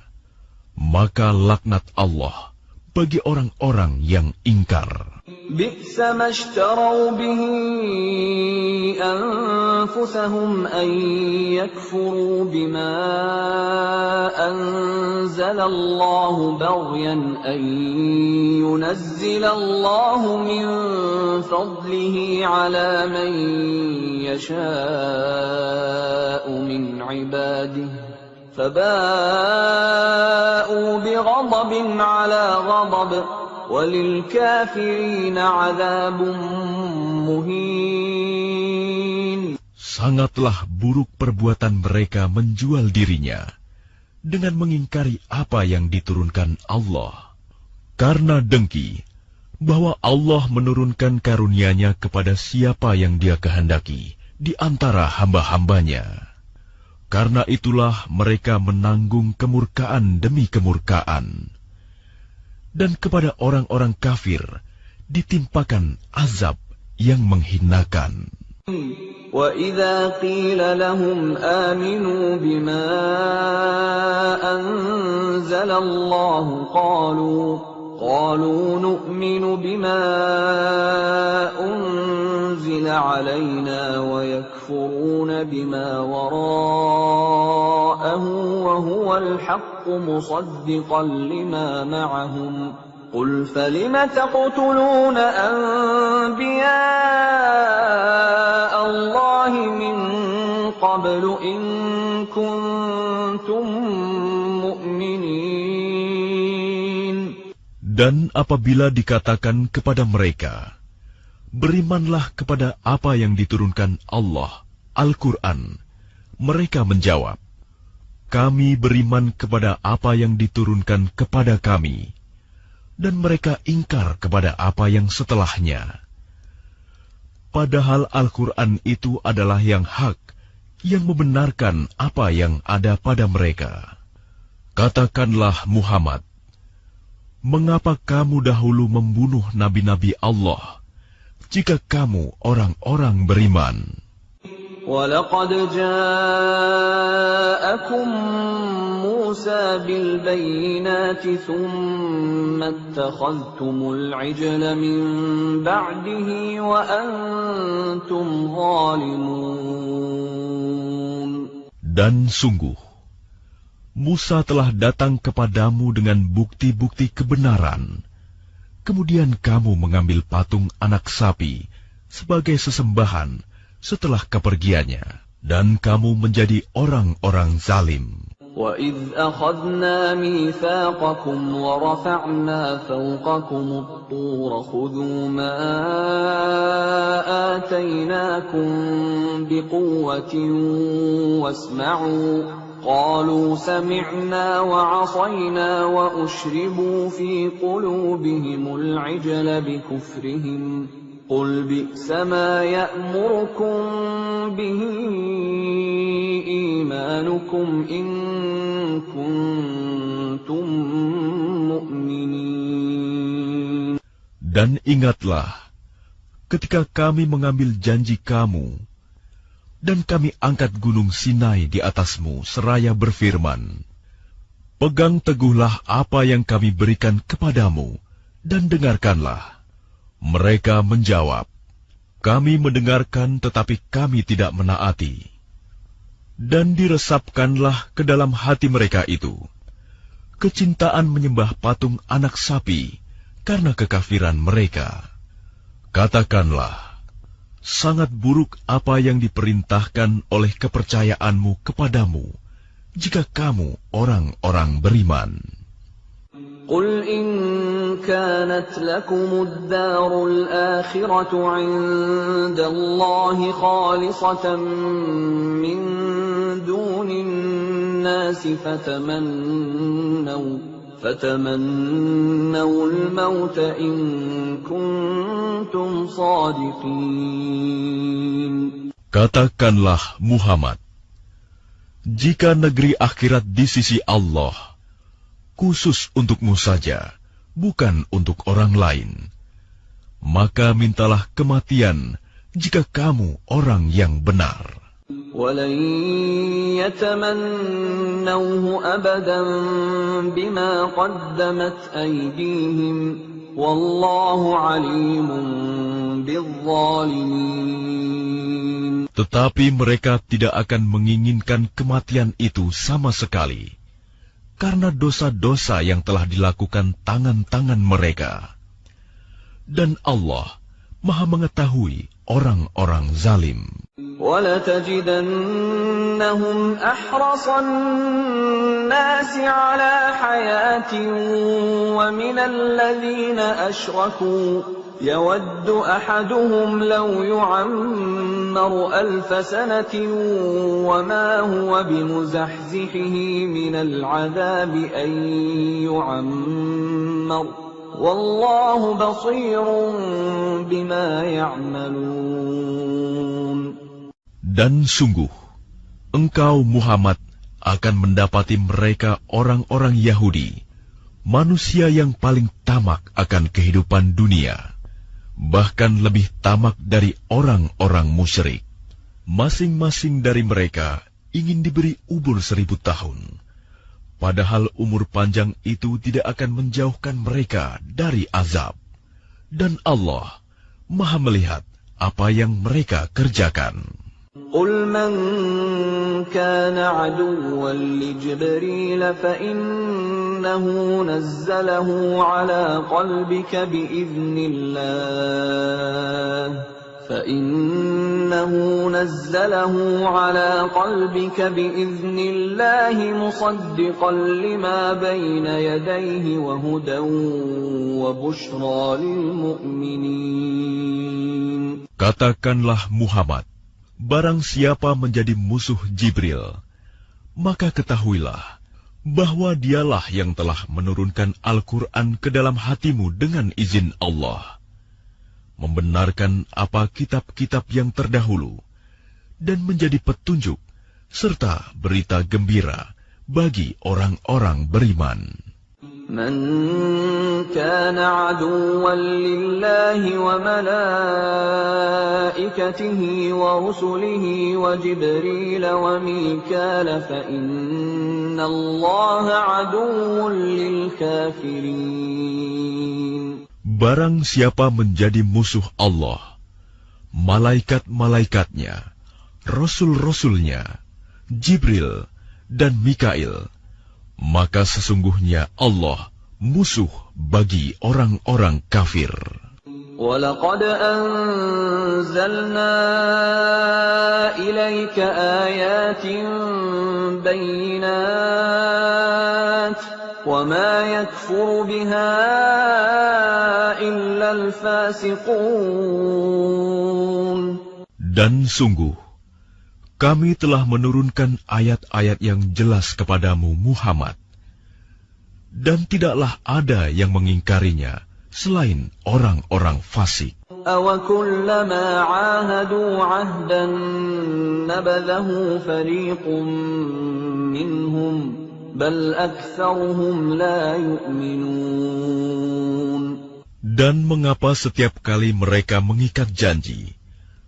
Maka laknat Allah bagi orang-orang yang ingkar. بئس ما اشتروا به أنفسهم أن يكفروا بما أنزل الله بغيا أن ينزل الله من فضله على من يشاء من عباده فباءوا بغضب على غضب وَلِلْكَافِرِينَ عَذَابٌ مُهِينٌ. Sangatlah buruk perbuatan mereka menjual dirinya dengan mengingkari apa yang diturunkan Allah. Karena dengki bahwa Allah menurunkan karunia-Nya kepada siapa yang Dia kehendaki di antara hamba-hambanya. Karena itulah mereka menanggung kemurkaan demi kemurkaan. Dan kepada orang-orang kafir ditimpakan azab yang menghinakan. وَإِذَا قِيلَ لَهُمْ آمِنُوا بِمَا أَنزَلَ اللَّهُ قَالُوا نُؤْمِنُ بِمَا أُنزِلَ عَلَيْنَا وَيَكْفُرُونَ بِمَا وَرَاءَهُ وَهُوَ الْحَقُّ مُصَدِّقًا لِّمَا مَعَهُمْ قُلْ فَلِمَ تَقْتُلُونَ أَنبِيَاءَ اللَّهِ مِن قَبْلُ إِن كُنتُم مُّؤْمِنِينَ. Dan apabila dikatakan kepada mereka, berimanlah kepada apa yang diturunkan Allah, Al-Quran, mereka menjawab, kami beriman kepada apa yang diturunkan kepada kami, dan mereka ingkar kepada apa yang setelahnya. Padahal Al-Quran itu adalah yang hak, yang membenarkan apa yang ada pada mereka. Katakanlah Muhammad, mengapa kamu dahulu membunuh nabi-nabi Allah, jika kamu orang-orang beriman? وَلَقَدْ جَاءَكُم مُّوسَىٰ بِالْبَيِّنَاتِ ثُمَّ اتَّخَذْتُمُ الْعِجْلَ مِن بَعْدِهِ وَأَنتُمْ ظَالِمُونَ. Dan sungguh, Musa telah datang kepadamu dengan bukti-bukti kebenaran. Kemudian kamu mengambil patung anak sapi sebagai sesembahan setelah kepergiannya, dan kamu menjadi orang-orang zalim. وَإِذْ أَخَذْنَا مِيثَاقَكُمْ وَرَفَعْنَا فَوْقَكُمُ الطُّورَ خُذُوا مَا آتَيْنَاكُمْ بِقُوَّةٍ وَاسْمَعُوا قَالُوا سَمِعْنَا وَعَصَيْنَا وَأُشْرِبُوا فِي قُلُوبِهِمُ الْعِجْلَ بِكُفْرِهِمْ قُلْ بِئْسَ مَا يَأْمُرُكُمْ بِهِ إِيمَانُكُمْ إِن كُنتُم مُّؤْمِنِينَ. Dan ingatlah, ketika kami mengambil janji kamu, dan kami angkat gunung Sinai di atasmu seraya berfirman, Pegang teguhlah apa yang kami berikan kepadamu, dan dengarkanlah. Mereka menjawab, kami mendengarkan tetapi kami tidak menaati. Dan diresapkanlah ke dalam hati mereka itu kecintaan menyembah patung anak sapi karena kekafiran mereka. Katakanlah, sangat buruk apa yang diperintahkan oleh kepercayaanmu kepadamu, jika kamu orang-orang beriman. قل إن كانت لكم الدار الآخرة عند الله خالصة من دون الناس فتمنوا الموت إن كنتم صادقين. Katakanlah Muhammad, jika negeri akhirat di sisi Allah khusus untukmu saja, bukan untuk orang lain, maka mintalah kematian jika kamu orang yang benar. وَلَنْ يَتَمَنَّوْهُ أَبَدًا بِمَا قَدَّمَتْ أَيْدِيهِمْ وَاللَّهُ عَلِيمٌ بِالظَّالِمِينَ. Tetapi mereka tidak akan menginginkan kematian itu sama sekali, karena dosa-dosa yang telah dilakukan tangan-tangan mereka. Dan Allah Maha mengetahui orang-orang zalim. وَلَتَجِدَنَّهُمْ أَحْرَصَ النَّاسِ عَلَى حَيَاةٍ وَمِنَ الَّذِينَ أَشْرَكُوا يَوَدُّ أَحَدُهُمْ لَوْ يُعَمَّرُ 1000 سَنَةٍ وَمَا هُوَ بِمُزَحْزِحِهِ مِنَ الْعَذَابِ أَن يُعَمَّرَ وَاللَّهُ بَصِيرٌ بِمَا يَعْمَلُونَ. Dan sungguh, engkau Muhammad akan mendapati mereka orang-orang Yahudi, manusia yang paling tamak akan kehidupan dunia, bahkan lebih tamak dari orang-orang musyrik. Masing-masing dari mereka ingin diberi umur 1000 tahun, padahal umur panjang itu tidak akan menjauhkan mereka dari azab. Dan Allah Maha melihat apa yang mereka kerjakan. قُلْ مَنْ كَانَ عَدُوًّا لِجِبْرِيلَ فَإِنَّهُ نَزَّلَهُ عَلَى قَلْبِكَ بِإِذْنِ اللَّهِ مُصَدِّقًا لِمَا بَيْنَ يَدَيْهِ وَهُدًى وَبُشْرَى لِلْمُؤْمِنِينَ. Katakanlah Muhammad, barang siapa menjadi musuh Jibril, maka ketahuilah bahwa dialah yang telah menurunkan Al-Quran ke dalam hatimu dengan izin Allah, membenarkan apa kitab-kitab yang terdahulu, dan menjadi petunjuk serta berita gembira bagi orang-orang beriman. من كان عدوا لله وملائكته ورسله وجبريل وميكال فإن الله عدو للكافرين. Barang siapa menjadi musuh Allah, malaikat-malaikatnya, rasul-rasulnya, Jibril dan Mikail, maka sesungguhnya Allah musuh bagi orang-orang kafir. وَلَقَدْ أَنزَلْنَا إِلَيْكَ آيَاتٍ بَيِّنَاتٍ وَمَا يَكْفُرُ بِهَا إِلَّا الْفَاسِقُونَ. Dan sungguh, kami telah menurunkan ayat-ayat yang jelas kepadamu Muhammad, dan tidaklah ada yang mengingkarinya selain orang-orang fasik. أَوَكُلَّمَا عَاهَدُوا عَهْدًا نَبَذَهُ فَرِيقٌ مِّنْهُمْ بَلْ أَكْثَرُهُمْ لَا يُؤْمِنُونَ. Dan mengapa setiap kali mereka mengikat janji,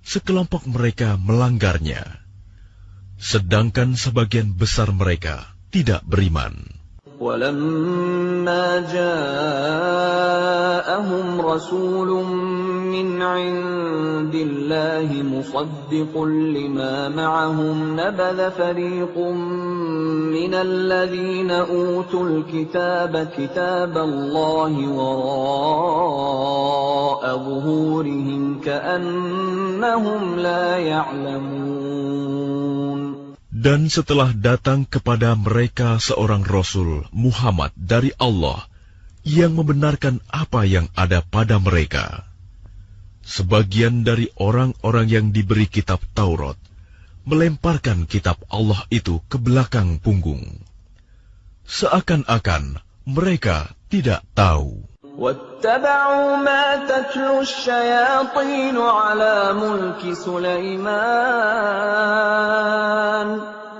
sekelompok mereka melanggarnya, sedangkan sebagian besar mereka tidak beriman. ولما جاءهم رسول من عند الله مصدق لما معهم نبذ فريق من الذين أوتوا الكتاب كتاب الله وراء ظهورهم كأنهم لا يعلمون. Dan setelah datang kepada mereka seorang Rasul Muhammad dari Allah yang membenarkan apa yang ada pada mereka, sebagian dari orang-orang yang diberi kitab Taurat melemparkan kitab Allah itu ke belakang punggung, seakan-akan mereka tidak tahu. واتبعوا ما تتلو الشياطين على ملك سليمان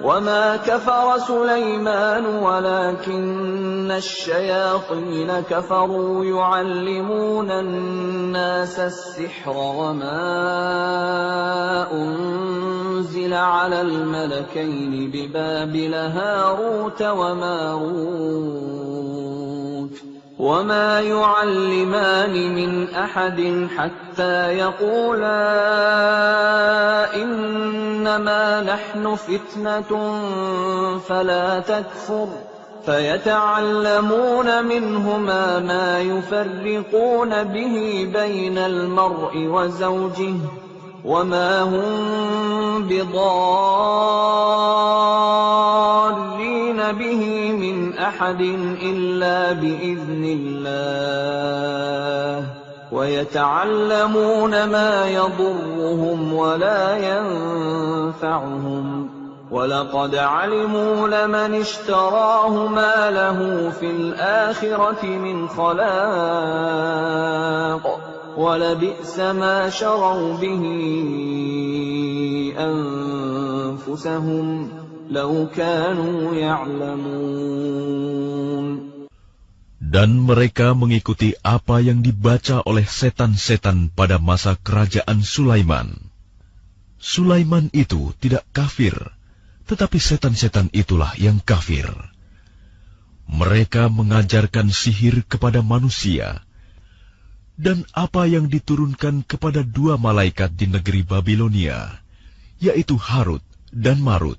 وما كفر سليمان ولكن الشياطين كفروا يعلمون الناس السحر وما أنزل على الملكين ببابل هاروت وماروت وما يعلمان من أحد حتى يقولا إنما نحن فتنة فلا تكفر فيتعلمون منهما ما يفرقون به بين المرء وزوجه وما هم بضارين به من أحد إلا بإذن الله ويتعلمون ما يضرهم ولا ينفعهم وَلَقَدْ عَلِمُوا لَمَنِ اشْتَرَاهُ مَا لَهُ فِي الْآخِرَةِ مِنْ خَلَاقٍ وَلَبِئْسَ مَا شَرَوْا بِهِ أَنفُسَهُمْ لَوْ كَانُوا يَعْلَمُونَ. Dan mereka mengikuti apa yang dibaca oleh setan-setan pada masa kerajaan Sulaiman. Sulaiman itu tidak kafir, tetapi setan-setan itulah yang kafir. Mereka mengajarkan sihir kepada manusia, dan apa yang diturunkan kepada dua malaikat di negeri Babilonia, yaitu Harut dan Marut.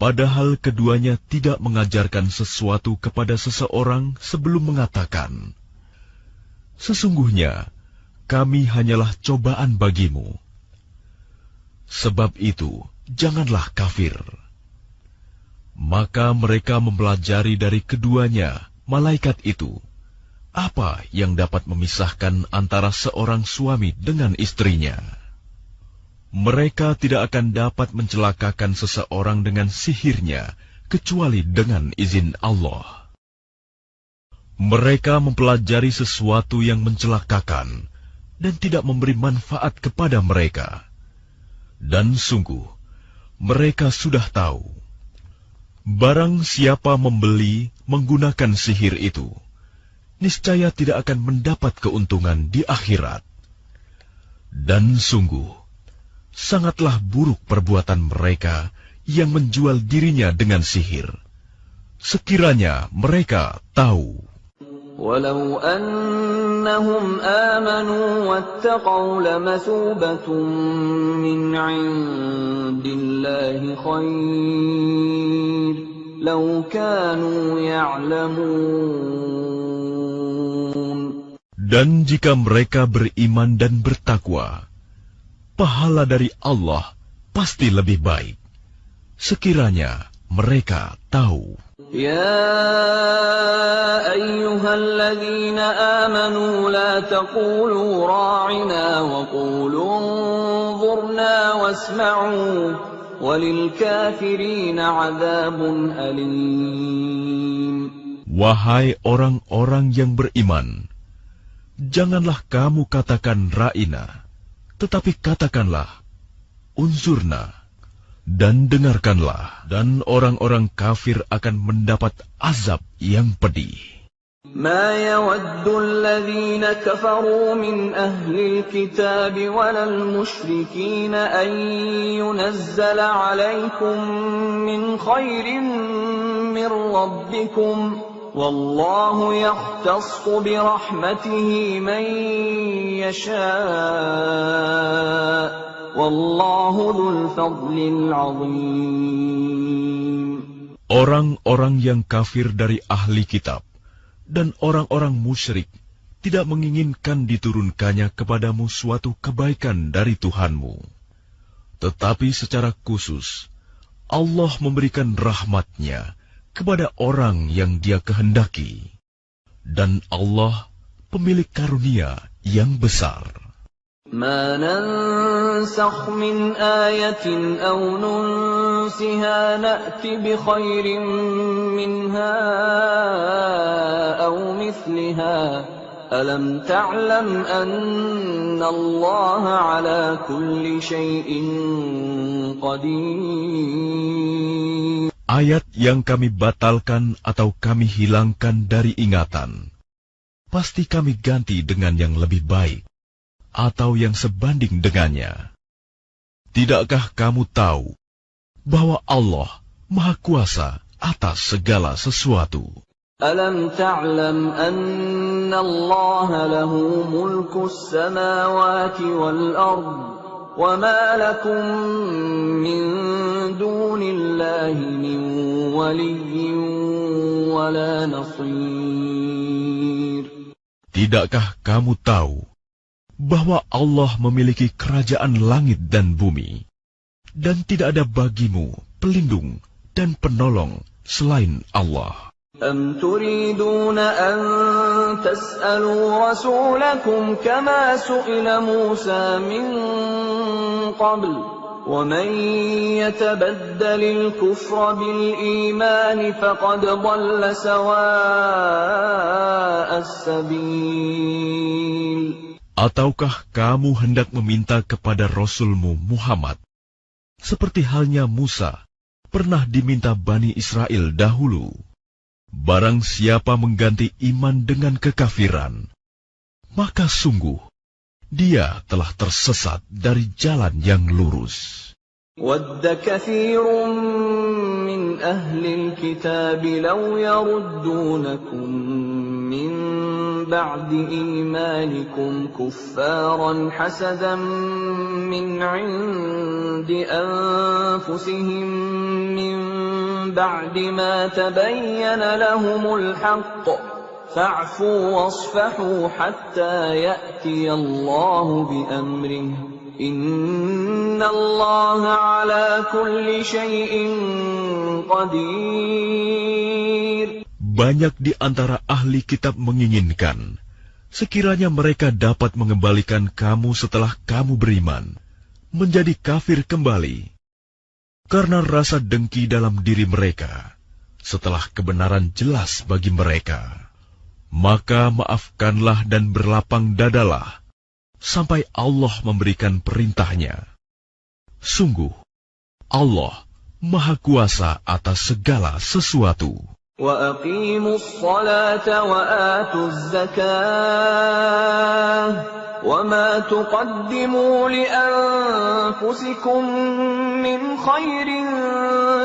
Padahal keduanya tidak mengajarkan sesuatu kepada seseorang sebelum mengatakan, "Sesungguhnya kami hanyalah cobaan bagimu." Sebab itu, janganlah kafir. Maka mereka mempelajari dari keduanya, malaikat itu, apa yang dapat memisahkan antara seorang suami dengan istrinya. Mereka tidak akan dapat mencelakakan seseorang dengan sihirnya, kecuali dengan izin Allah. Mereka mempelajari sesuatu yang mencelakakan, dan tidak memberi manfaat kepada mereka. Dan sungguh, mereka sudah tahu, barang siapa membeli menggunakan sihir itu, niscaya tidak akan mendapat keuntungan di akhirat. Dan sungguh, sangatlah buruk perbuatan mereka yang menjual dirinya dengan sihir. Sekiranya mereka tahu. Walau annahum amanu wattaqaw lamathubatan min 'indillahi khair law kanu ya'lamun. Dan jika mereka beriman dan bertakwa, pahala dari Allah pasti lebih baik, sekiranya mereka tahu. Ya ayyuhalladzina amanu la taqulu ra'ina wa qulu unzurna wasma'u walil kafirina 'adzabun alim. Wahai orang-orang yang beriman, janganlah kamu katakan ra'ina, tetapi katakanlah unzurna, dan dengarkanlah, dan orang-orang kafir akan mendapat azab yang pedih. Ma yawaddu alladhina kafaru min ahli alkitab walal musyrikin an yunazzala alaykum min khairin min ربكم والله يختص برحمته من يشاء والله ذو الفضل العظيم. Orang-orang yang kafir dari ahli kitab dan orang-orang musyrik tidak menginginkan diturunkannya kepadamu suatu kebaikan dari Tuhanmu. Tetapi secara khusus, Allah memberikan rahmat-Nya kepada orang yang Dia kehendaki. Dan Allah pemilik karunia yang besar. ما ننسخ من آية أو ننسها نأت بخير منها أو مثلها ألم تعلم أن الله على كل شيء قدير. Ayat yang kami batalkan atau kami hilangkan dari ingatan, pasti kami ganti dengan yang lebih baik atau yang sebanding dengannya. Tidakkah kamu tahu bahwa Allah Maha Kuasa atas segala sesuatu? Alam ta'lam anna Allah lahu mulkus samawati wal ard wa ma lakum min dunillahi min waliyyin wa la nasir. Tidakkah kamu tahu bahwa Allah memiliki kerajaan langit dan bumi, dan tidak ada bagimu pelindung dan penolong selain Allah? Am turiduna an tas'alu rasulakum kama su'ila Musa min qabl, wa man yatabaddalil kufra bil iman faqad dhalla sawa'as sabil. Ataukah kamu hendak meminta kepada Rasulmu Muhammad, seperti halnya Musa pernah diminta Bani Israel dahulu? Barang siapa mengganti iman dengan kekafiran, maka sungguh dia telah tersesat dari jalan yang lurus. Wadda kathirun min ahlil kitab law yaruddunakum min ba'di imanikum kuffaran hasadan min 'indi anfusihim min ba'di ma tabayyana lahumul haqq fa'fu wasfahu hatta ya'tiya Allahu bi amrihi Inna Allah ala kulli syai'in qadir. Banyak di antara ahli kitab menginginkan, sekiranya mereka dapat mengembalikan kamu setelah kamu beriman, menjadi kafir kembali. Karena rasa dengki dalam diri mereka, setelah kebenaran jelas bagi mereka. Maka maafkanlah dan berlapang dadalah, sampai Allah memberikan perintahnya. Sungguh, Allah Maha Kuasa atas segala sesuatu. Wa aqimus salata wa atuz zakah, wa ma tuqaddimu li anfusikum min khairin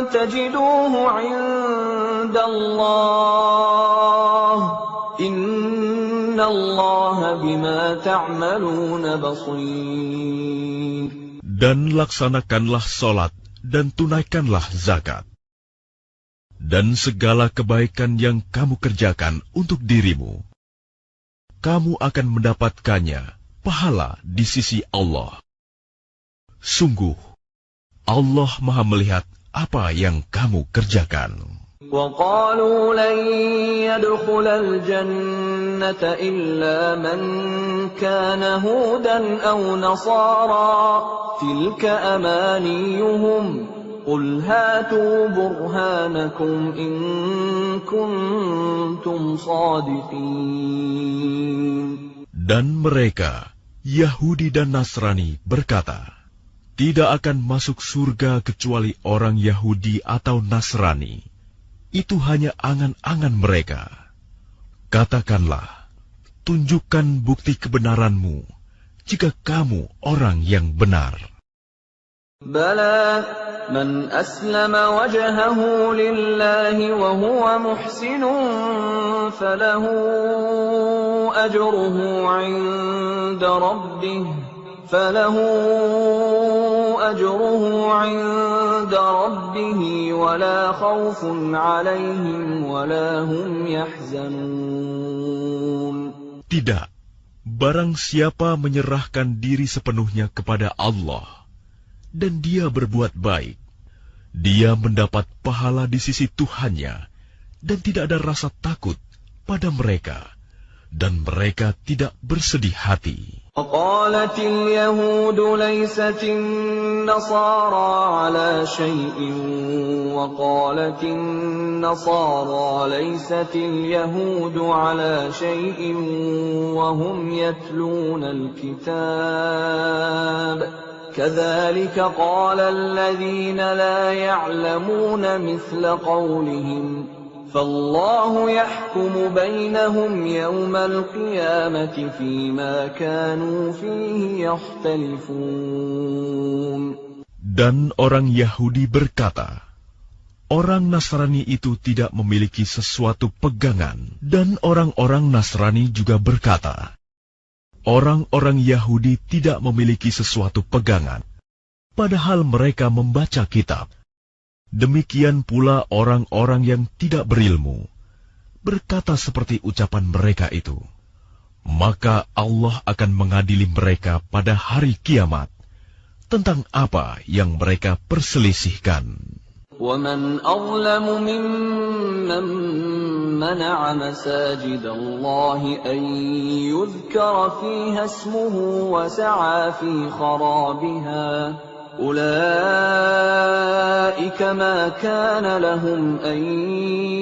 tajiduhu 'inda Allah. Inna Allah bima ta'maluna basir. Dan laksanakanlah solat dan tunaikanlah zakat. Dan segala kebaikan yang kamu kerjakan untuk dirimu, kamu akan mendapatkannya pahala di sisi Allah. Sungguh, Allah Maha melihat apa yang kamu kerjakan. وَقَالُوا لَنْ يَدْخُلَ الْجَنَّةَ إِلَّا مَنْ كَانَ هُودًا أَوْ نَصَارَى تِلْكَ أَمَانِيُّهُمْ قُلْ هَاتُوا بُرْهَانَكُمْ إِنْ كُنْتُمْ صَادِقِينَ. Dan mereka, Yahudi dan Nasrani, berkata, tidak akan masuk surga kecuali orang Yahudi atau Nasrani. Itu hanya angan-angan mereka. Katakanlah, tunjukkan bukti kebenaranmu, jika kamu orang yang benar. Bala من أسلم وجهه لله وهو محسن فله أجره عند ربه ولا خوف عليهم ولا هم يحزنون. Tidak, barang siapa menyerahkan diri sepenuhnya kepada Allah dan dia berbuat baik, dia mendapat pahala di sisi Tuhannya dan tidak ada rasa takut pada mereka, dan mereka tidak bersedih hati. وقالت اليهود ليست النصارى على شيء وقالت النصارى ليست اليهود على شيء وهم يتلون الكتاب كذلك قال الذين لا يعلمون مثل قولهم فالله يحكم بينهم يوم القيامة فيما كانوا فيه يختلفون. Dan orang Yahudi berkata, orang Nasrani itu tidak memiliki sesuatu pegangan, dan orang-orang Nasrani juga berkata, orang-orang Yahudi tidak memiliki sesuatu pegangan, padahal mereka membaca kitab. Demikian pula orang-orang yang tidak berilmu berkata seperti ucapan mereka itu. Maka Allah akan mengadili mereka pada hari kiamat tentang apa yang mereka perselisihkan. وَمَنْ أَظْلَمُ مِمَّنْ مَنَعَ مَسَاجِدَ اللَّهِ أَنْ يُذْكَرَ فِيهَا اسْمُهُ وَسَعَى فِي خَرَابِهَا أُولَئِكَ مَا كَانَ لَهُمْ أَنْ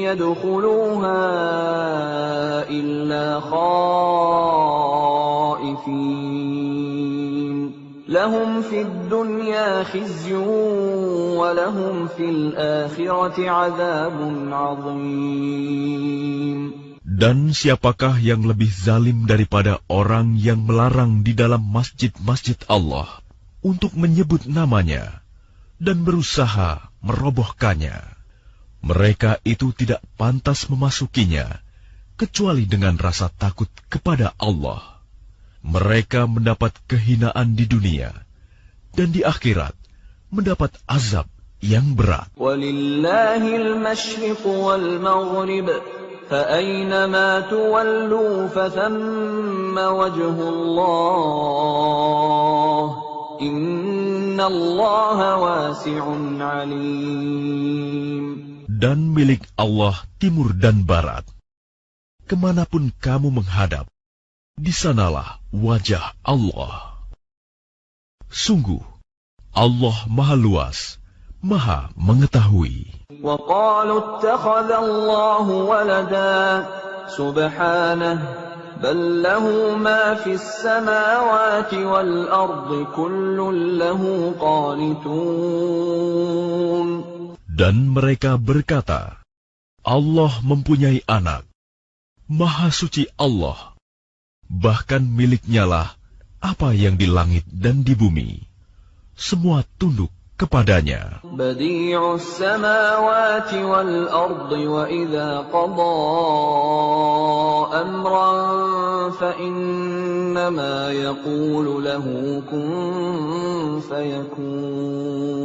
يَدْخُلُوهَا إِلَّا خَائِفِينَ لَهُمْ فِي الدُّنْيَا خِزْيٌ وَلَهُمْ فِي الْآخِرَةِ عَذَابٌ عَظِيمٌ. Dan siapakah yang lebih zalim daripada orang yang melarang di dalam masjid-masjid Allah untuk menyebut namanya dan berusaha merobohkannya? Mereka itu tidak pantas memasukinya kecuali dengan rasa takut kepada Allah. Mereka mendapat kehinaan di dunia dan di akhirat mendapat azab yang berat. Walillahil masyriq wal maghrib فأينما تولوا فثم وجه الله إن الله واسع عليم. Dan milik Allah timur dan barat. Kemanapun kamu menghadap, di sanalah wajah Allah. Sungguh, Allah Maha Luas, Maha Mengetahui. وَقَالُوا اتَّخَذَ اللَّهُ وَلَدًا سُبْحَانَهُ بَل لَّهُ مَا فِي السَّمَاوَاتِ وَالْأَرْضِ كُلٌّ لَّهُ قَانِتُونَ. Dan mereka berkata, Allah mempunyai anak. Maha suci Allah. Bahkan miliknya lah apa yang di langit dan di bumi. Semua tunduk kepadanya. Badi'us samawati wal ardi wa idza qada amran fa innama yaqulu lahu kun fayakun.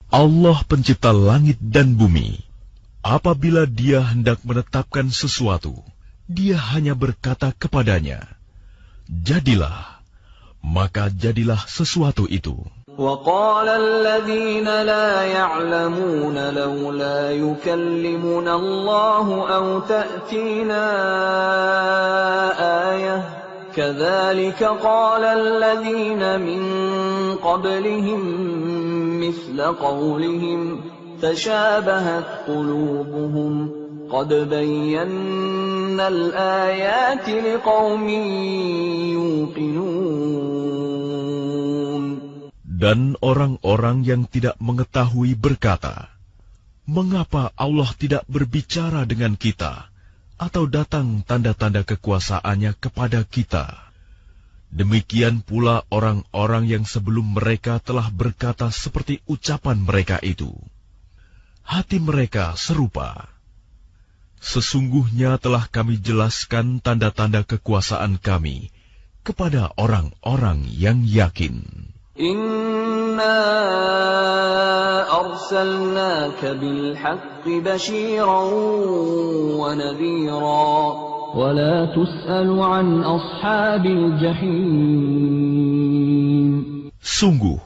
Allah pencipta langit dan bumi. Apabila Dia hendak menetapkan sesuatu, Dia hanya berkata kepadanya, jadilah, maka jadilah sesuatu itu. وَقَالَ الَّذِينَ لَا يَعْلَمُونَ لَوْلَا يُكَلِّمُنَا اللَّهُ أَوْ تَأْتِينَا آيَةٌ كَذَلِكَ قَالَ الَّذِينَ مِنْ قَبْلِهِمْ مِثْلَ قَوْلِهِمْ تَشَابَهَتْ قُلُوبُهُمْ قَدْ بَيَّنَّا الْآيَاتِ لِقَوْمٍ يُوقِنُونَ. Dan orang-orang yang tidak mengetahui berkata, mengapa Allah tidak berbicara dengan kita atau datang tanda-tanda kekuasaannya kepada kita? Demikian pula orang-orang yang sebelum mereka telah berkata seperti ucapan mereka itu. Hati mereka serupa. Sesungguhnya telah kami jelaskan tanda-tanda kekuasaan kami kepada orang-orang yang yakin. Inna arsalnaka bilhaqqi bashiran wa nadhira wa la tus'alu an ashabil jahim. Sungguh,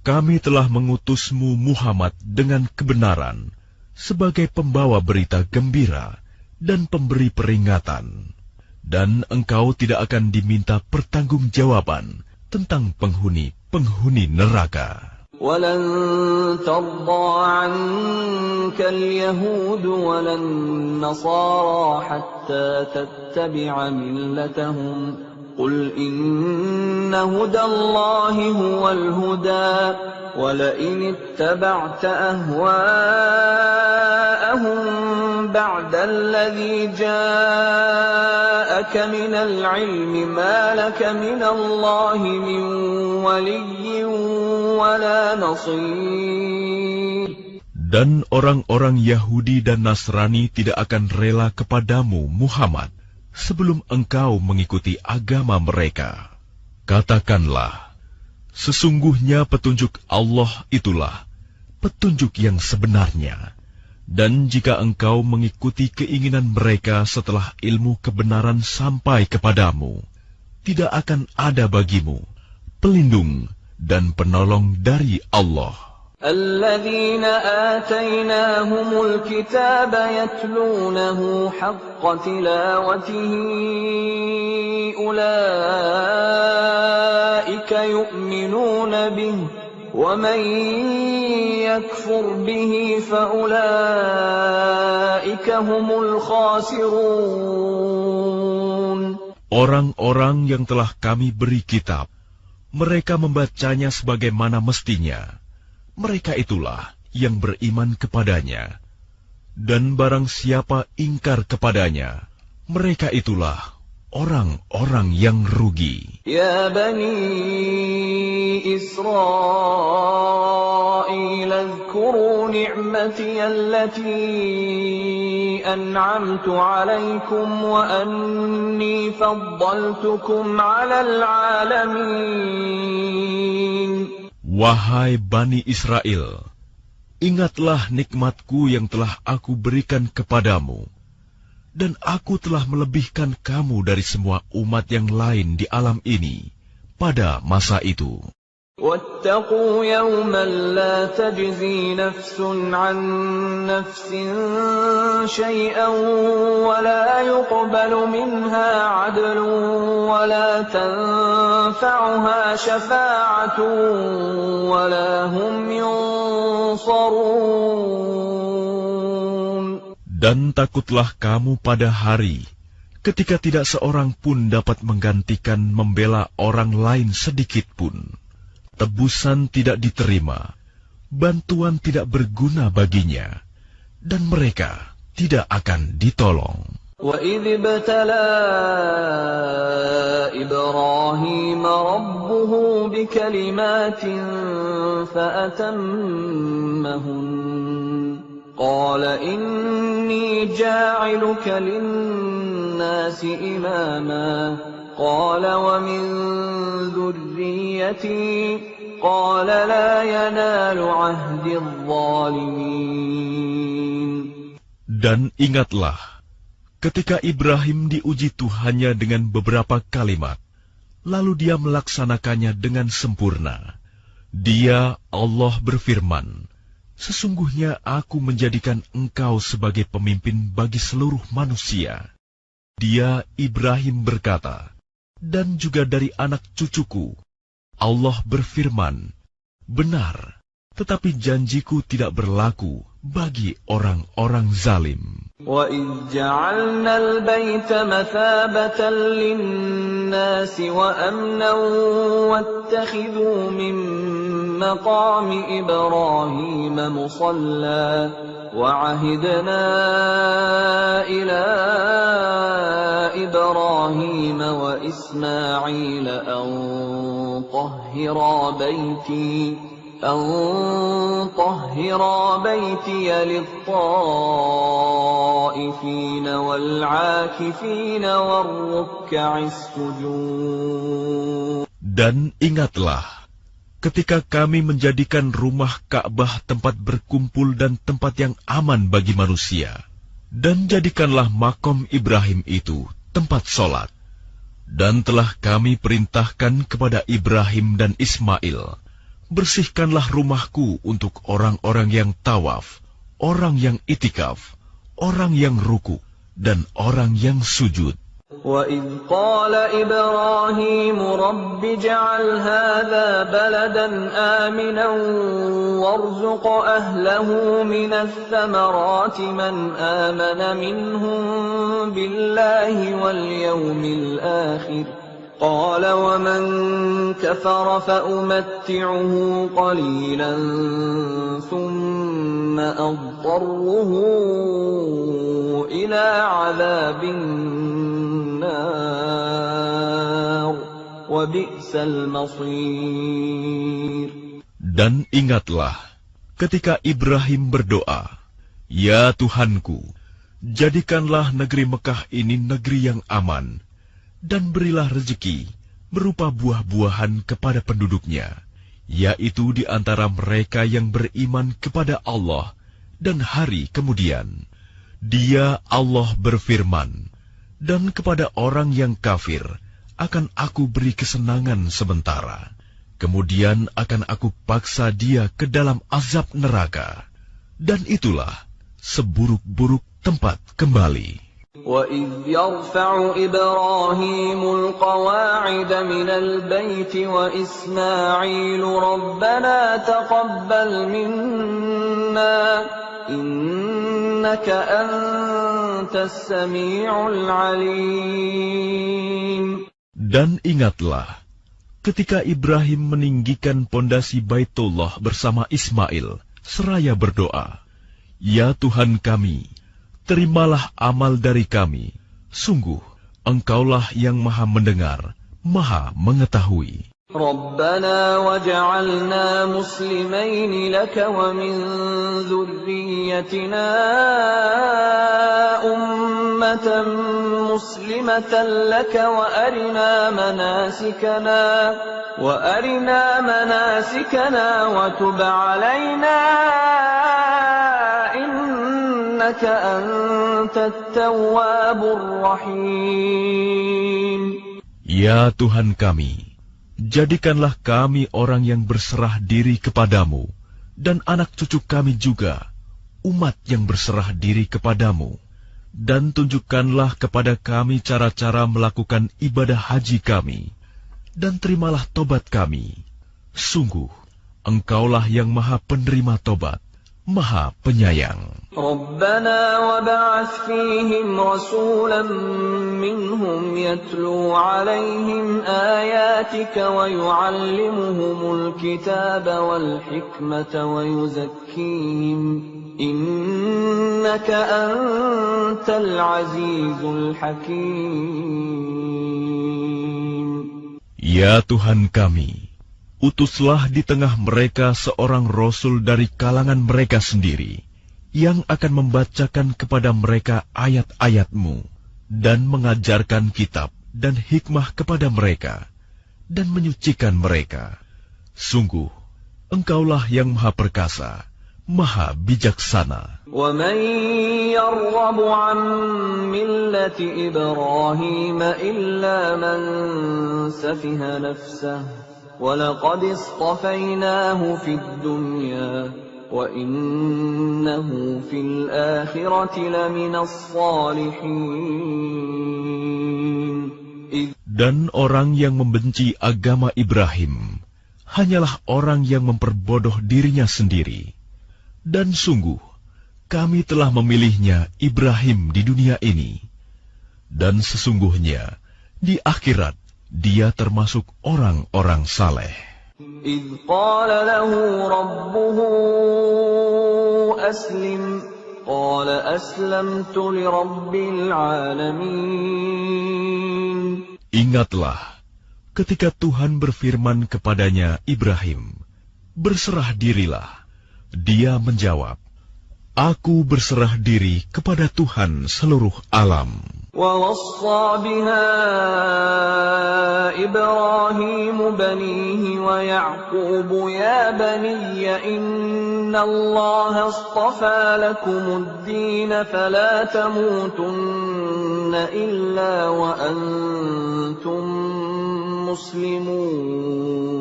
kami telah mengutusmu Muhammad dengan kebenaran sebagai pembawa berita gembira dan pemberi peringatan, dan engkau tidak akan diminta pertanggungjawaban tentang penghuni neraka. وَلَن تَرْضَىٰ عَنكَ الْيَهُودُ وَلَا النَّصَارَىٰ حَتَّىٰ تَتَّبِعَ مِلَّتَهُمْ قُلْ إِنَّ هُدَى اللَّهِ هُوَ الْهُدَىٰ وَلَئِنِ اتَّبَعْتَ أَهْوَاءَهُم بَعْدَ الَّذِي جَاءَكَ مِنَ الْعِلْمِ مَا لَكَ مِنَ اللَّهِ مِن وَلِيٍّ وَلَا نَصِيرٍ. Dan orang-orang Yahudi dan Nasrani tidak akan rela kepadamu, Muhammad, sebelum engkau mengikuti agama mereka. Katakanlah, sesungguhnya petunjuk Allah itulah petunjuk yang sebenarnya. Dan jika engkau mengikuti keinginan mereka setelah ilmu kebenaran sampai kepadamu, tidak akan ada bagimu pelindung dan penolong dari Allah. الذين آتيناهم الكتاب يتلونه حق تلاوته أولئك يؤمنون به ومن يكفر به فأولئك هم الخاسرون. Orang-orang yang telah kami beri kitab, mereka membacanya sebagaimana mestinya. Mereka itulah yang beriman kepadanya. Dan barang siapa ingkar kepadanya, mereka itulah orang-orang yang rugi. Ya Bani Israel, اذكروا نعمتي التي أنعمت عليكم وأني فضلتكم على العالمين. Wahai Bani Israel, ingatlah nikmatku yang telah aku berikan kepadamu, dan aku telah melebihkan kamu dari semua umat yang lain di alam ini pada masa itu. وَاتَّقُوا يَوْمًا لَا تَجْزِي نَفْسٌ عَن نَّفْسٍ شَيْئًا وَلَا يُقْبَلُ مِنْهَا عَدْلٌ وَلَا تَنفَعُهَا شَفَاعَةٌ وَلَا هُمْ يُنصَرُونَ. Dan takutlah kamu pada hari ketika tidak seorang pun dapat menggantikan membela orang lain sedikit pun. Tebusan tidak diterima, bantuan tidak berguna baginya, dan mereka tidak akan ditolong. وَإِذِ ابْتَلَىٰ إِبْرَاهِيمَ رَبُّهُ بِكَلِمَاتٍ فَأَتَمَّهُنَّ قَالَ إِنِّي جَاعِلُكَ لِلنَّاسِ إِمَامًا قال ومن ذريتي قال لا ينال عهد الظالمين. Dan ingatlah, ketika Ibrahim diuji Tuhannya dengan beberapa kalimat, lalu dia melaksanakannya dengan sempurna. Dia, Allah berfirman, sesungguhnya aku menjadikan engkau sebagai pemimpin bagi seluruh manusia. Dia, Ibrahim berkata, dan juga dari anak cucuku. Allah berfirman, benar, tetapi janjiku tidak berlaku bagi orang-orang zalim. وَإِذْ جَعَلْنَا الْبَيْتَ مَثَابَةً لِلنَّاسِ وَأَمْنًا وَاتَّخِذُوا مِن مَّقَامِ إِبْرَاهِيمَ مُصَلًّى وَعَهِدْنَا إِلَىٰ إبراهيم وإسماعيل أن طهرا بيتي للطائفين والعاكفين والركع السجود. Dan ingatlah, ketika kami menjadikan rumah Ka'bah tempat berkumpul dan tempat yang aman bagi manusia, dan jadikanlah makom Ibrahim itu tempat sholat. Dan telah kami perintahkan kepada Ibrahim dan Ismail, bersihkanlah rumahku untuk orang-orang yang tawaf, orang yang itikaf, orang yang ruku, dan orang yang sujud. وَإِذْ قَالَ إِبْرَاهِيمُ رَبِّ اجْعَلْ هَذَا بَلَدًا آمِنًا وَارْزُقْ أَهْلَهُ مِنَ الثَّمَرَاتِ مَنْ آمَنَ مِنْهُمْ بِاللَّهِ وَالْيَوْمِ الْآخِرِ قَالَ وَمَنْ كَفَرَ فَأُمَتِّعُهُ قَلِيلًا ثُمَّ أَضْطَرُّهُ إِلَى عَذَابِ Dan ingatlah ketika Ibrahim berdoa, "Ya Tuhanku, jadikanlah negeri Mekah ini negeri yang aman, dan berilah rezeki berupa buah-buahan kepada penduduknya, yaitu di antara mereka yang beriman kepada Allah dan hari kemudian." Dia Allah berfirman, "Dan kepada orang yang kafir akan aku beri kesenangan sementara, kemudian akan aku paksa dia ke dalam azab neraka, dan itulah seburuk-buruk tempat kembali." وَإِذْ يَرْفَعُ إِبْرَاهِيمُ الْقَوَاعِدَ مِنَ الْبَيْتِ وَإِسْمَاعِيلُ رَبَّنَا تَقَبَّلْ مِنَّا إِنَّكَ أَنْتَ السَّمِيعُ الْعَلِيمُ. Dan ingatlah, ketika Ibrahim meninggikan pondasi Baitullah bersama Ismail, seraya berdoa, "Ya Tuhan kami, terimalah amal dari kami. Sungguh, Engkaulah yang Maha Mendengar, Maha Mengetahui." رَبَّنَا وَاجْعَلْنَا مُسْلِمَيْنِ لَكَ وَمِنْ ذُرِّيَّتِنَا أُمَّةً مُسْلِمَةً لَكَ وَأَرِنَا مَنَاسِكَنَا وَتُبْ عَلَيْنَا إِنَّكَ أَنْتَ التَّوَّابُ الرَّحِيمُ. Ya Tuhan kami, jadikanlah kami orang yang berserah diri kepadamu, dan anak cucu kami juga, umat yang berserah diri kepadamu, dan tunjukkanlah kepada kami cara-cara melakukan ibadah haji kami, dan terimalah tobat kami. Sungguh, Engkaulah yang Maha Penerima Tobat, Maha Penyayang. رَبَّنَا وَابْعَثْ فِيهِمْ رَسُولًا مِّنْهُمْ يَتْلُو عَلَيْهِمْ آيَاتِكَ وَيُعَلِّمُهُمُ الْكِتَابَ وَالْحِكْمَةَ وَيُزَكِّيهِمْ إِنَّكَ أَنْتَ الْعَزِيزُ الْحَكِيمُ. Ya Tuhan kami, utuslah di tengah mereka seorang Rasul dari kalangan mereka sendiri, yang akan membacakan kepada mereka ayat-ayat-Mu, dan mengajarkan kitab dan hikmah kepada mereka, dan menyucikan mereka. Sungguh, Engkaulah yang Maha Perkasa, Maha Bijaksana. وَمَنْ يَرْغَبُ عَنْ مِلَّةِ إِبْرَاهِيمَ إِلَّا مَنْ سَفِهَ نَفْسَهُ وَلَقَدِ اصْطَفَيْنَاهُ فِي الدُّنْيَا وَإِنَّهُ فِي الْآخِرَةِ لَمِنَ الصَّالِحِينَ. Dan orang yang membenci agama Ibrahim hanyalah orang yang memperbodoh dirinya sendiri. Dan sungguh, kami telah memilihnya Ibrahim di dunia ini. Dan sesungguhnya, di akhirat, dia termasuk orang-orang saleh. إِذْ قَالَ لَهُ رَبُّهُ أَسْلِمْ قال أسلمت لرب العالمين. Ingatlah ketika Tuhan berfirman kepadanya, Ibrahim, berserah dirilah. Dia menjawab, Aku berserah diri kepada Tuhan seluruh alam. ووصى بها إبراهيم بنيه ويعقوب يا بني إن الله اصطفى لكم الدين فلا تموتن إلا وأنتم مسلمون.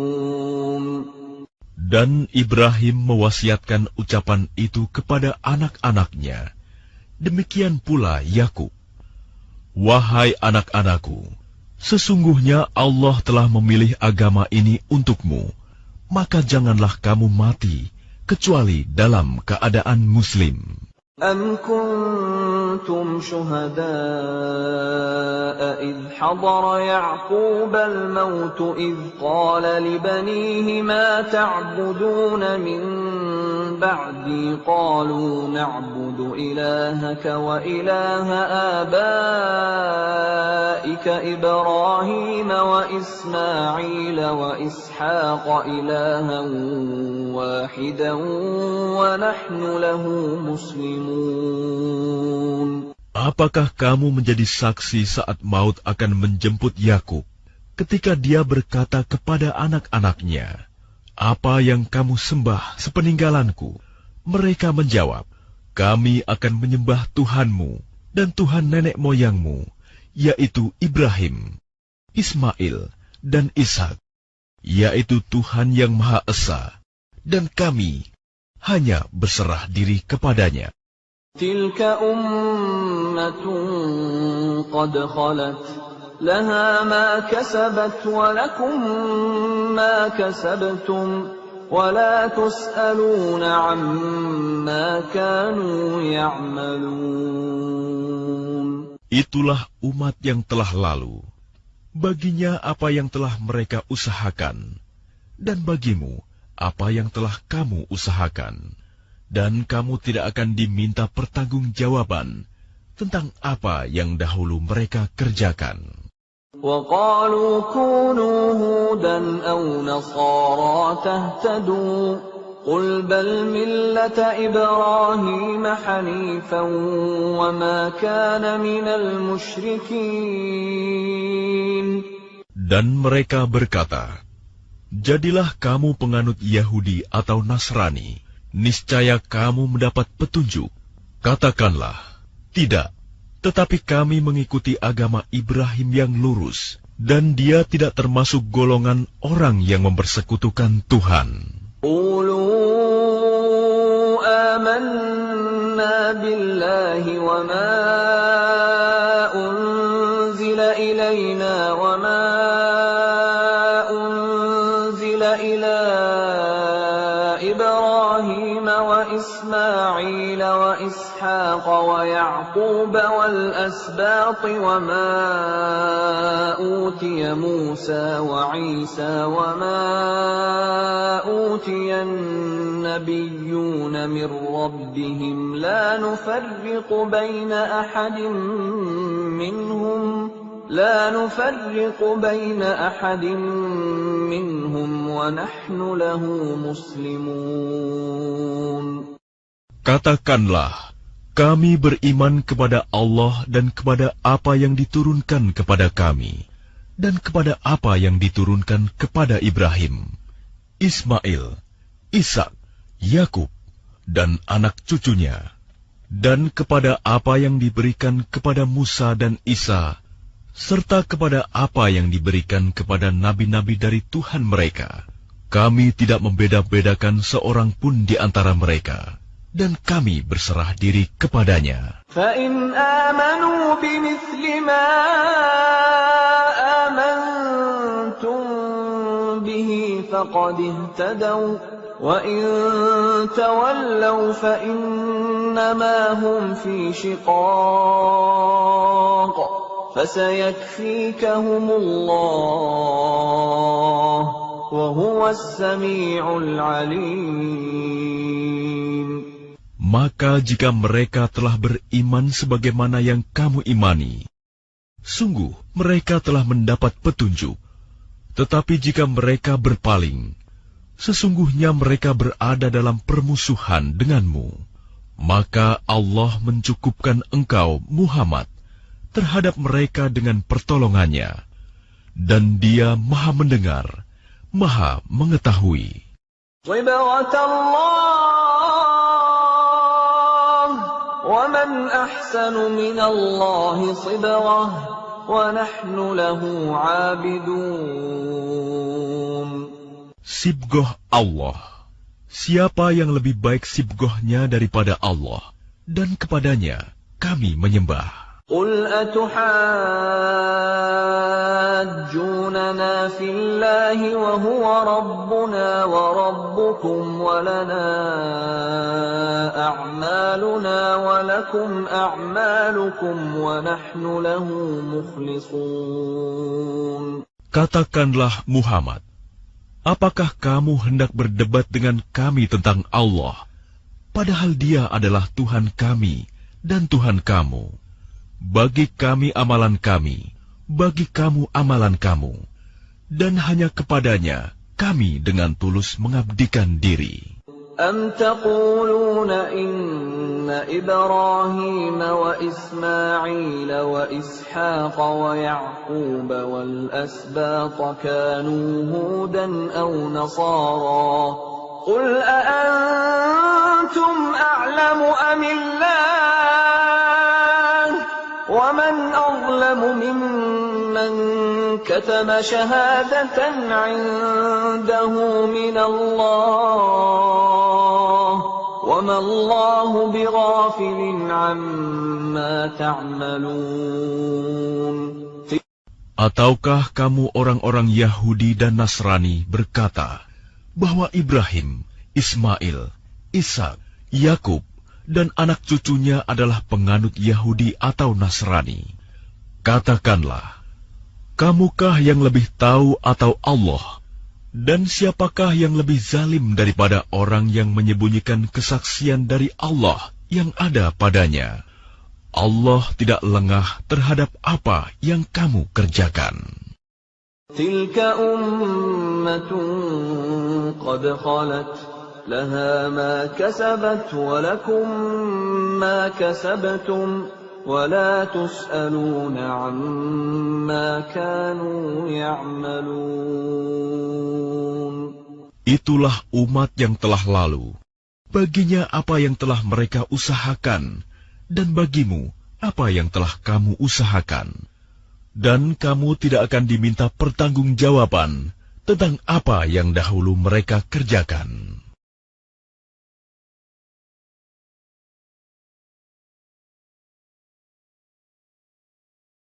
Dan Ibrahim mewasiatkan ucapan itu kepada anak-anaknya. Demikian pula Yakub. Wahai anak-anakku, sesungguhnya Allah telah memilih agama ini untukmu, maka janganlah kamu mati, kecuali dalam keadaan Muslim. أَمْ كُنْتُمْ شُهَدَاءَ إِذْ حَضَرَ يَعْقُوبَ الْمَوْتُ إِذْ قَالَ لِبَنِيهِ مَا تَعْبُدُونَ مِنْ بَعْدِي قَالُوا نَعْبُدُ إِلَهَكَ وَإِلَهَ آبَائِكَ إِبْرَاهِيمَ وَإِسْمَاعِيلَ وَإِسْحَاقَ إِلَهًا وَاحِدًا وَنَحْنُ لَهُ مُسْلِمُونَ. Apakah kamu menjadi saksi saat maut akan menjemput Yakub, ketika dia berkata kepada anak-anaknya, Apa yang kamu sembah sepeninggalanku? Mereka menjawab, Kami akan menyembah Tuhanmu dan Tuhan nenek moyangmu, yaitu Ibrahim, Ismail, dan Ishak, yaitu Tuhan yang Maha Esa, dan kami hanya berserah diri kepadanya. تِلْكَ أُمَّةٌ قَدْ خَلَتْ لَهَا مَا كَسَبَتْ وَلَكُمْ مَا كَسَبْتُمْ وَلَا تُسْأَلُونَ عَمَّا كَانُوا يَعْمَلُونَ. Itulah umat yang telah lalu. Baginya apa yang telah mereka usahakan, dan bagimu apa yang telah kamu usahakan. Dan kamu tidak akan diminta pertanggungjawaban tentang apa yang dahulu mereka kerjakan. وَقَالُوا كُونُوا هُودًا أَوْ نَصَارَىٰ تَهْتَدُوا قُلْ بَلْ مِلَّةَ إِبْرَاهِيمَ حَنِيفًا وَمَا كَانَ مِنَ الْمُشْرِكِينَ. Dan mereka berkata, Jadilah kamu penganut Yahudi atau Nasrani, niscaya kamu mendapat petunjuk. Katakanlah, tidak, tetapi kami mengikuti agama Ibrahim yang lurus, dan dia tidak termasuk golongan orang yang mempersekutukan Tuhan. قُولُوا آمَنَّا بِاللَّهِ وَمَا أُنزِلَ إِلَيْنَا وَمَا أُنزِلَ إِلَى إِبْرَاهِيمَ وَإِسْمَاعِيلَ وَإِسْحَاقَ وَيَعْقُوبَ وَالْأَسْبَاطِ وَمَا أُوتِيَ مُوسَى وَعِيسَى وَمَا أُوتِيَ النَّبِيُّونَ مِنْ رَبِّهِمْ لَا نُفَرِّقُ بَيْنَ أَحَدٍ مِّنْهُمْ وَنَحْنُ لَهُ مُسْلِمُونَ. Katakanlah, kami beriman kepada Allah dan kepada apa yang diturunkan kepada kami, dan kepada apa yang diturunkan kepada Ibrahim, Ismail, Ishak, Yakub, dan anak cucunya, dan kepada apa yang diberikan kepada Musa dan Isa, serta kepada apa yang diberikan kepada nabi-nabi dari Tuhan mereka. Kami tidak membeda-bedakan seorang pun di antara mereka, dan kami berserah diri kepadanya. فَإِنْ آمَنُوا بِمِثْلِ مَا آمَنْتُمْ بِهِ فَقَدِ اهْتَدَوْا وَإِنْ تَوَلَّوْا فَإِنَّمَا هُمْ فِي شِقَاقٍ فَسَيَكْفِيكَهُمُ اللَّهُ وَهُوَ السَّمِيعُ الْعَلِيمُ. Maka jika mereka telah beriman sebagaimana yang kamu imani, sungguh mereka telah mendapat petunjuk. Tetapi jika mereka berpaling, sesungguhnya mereka berada dalam permusuhan denganmu. Maka Allah mencukupkan engkau, Muhammad, terhadap mereka dengan pertolongannya. Dan Dia Maha Mendengar, Maha Mengetahui. صبغة الله ومن أحسن من الله صبغة ونحن له عابدون. Sibgoh Allah. Siapa yang lebih baik sibgohnya daripada Allah, dan kepadanya kami menyembah. قل أتحاجوننا في الله وهو ربنا وربكم ولنا أعمالنا ولكم أعمالكم ونحن له مخلصون. Katakanlah Muhammad, apakah kamu hendak berdebat dengan kami tentang Allah, padahal Dia adalah Tuhan kami dan Tuhan kamu? Bagi kami amalan kami, bagi kamu amalan kamu, dan hanya kepadanya kami dengan tulus mengabdikan diri. أم تقولون إن إبراهيم وإسماعيل وإسحاق ويعقوب والأسباط كانوا هودا أو نصارى قل أأنتم أعلم أم الله ومن أظلم ممن كتم شهادة عنده من الله وما الله بغافل عما تعملون. Ataukah kamu orang-orang Yahudi dan Nasrani berkata bahwa Ibrahim, Ismail, Ishak, Yakub, dan anak cucunya adalah penganut Yahudi atau Nasrani? Katakanlah, kamukah yang lebih tahu atau Allah? Dan siapakah yang lebih zalim daripada orang yang menyembunyikan kesaksian dari Allah yang ada padanya? Allah tidak lengah terhadap apa yang kamu kerjakan. Tilka ummatun qad khalat laha ma kasabat wa lakum ma kasabtum wa la tus'aluna amma kanu ya'malun. Itulah umat yang telah lalu. Baginya apa yang telah mereka usahakan, dan bagimu apa yang telah kamu usahakan. Dan kamu tidak akan diminta pertanggungjawaban tentang apa yang dahulu mereka kerjakan.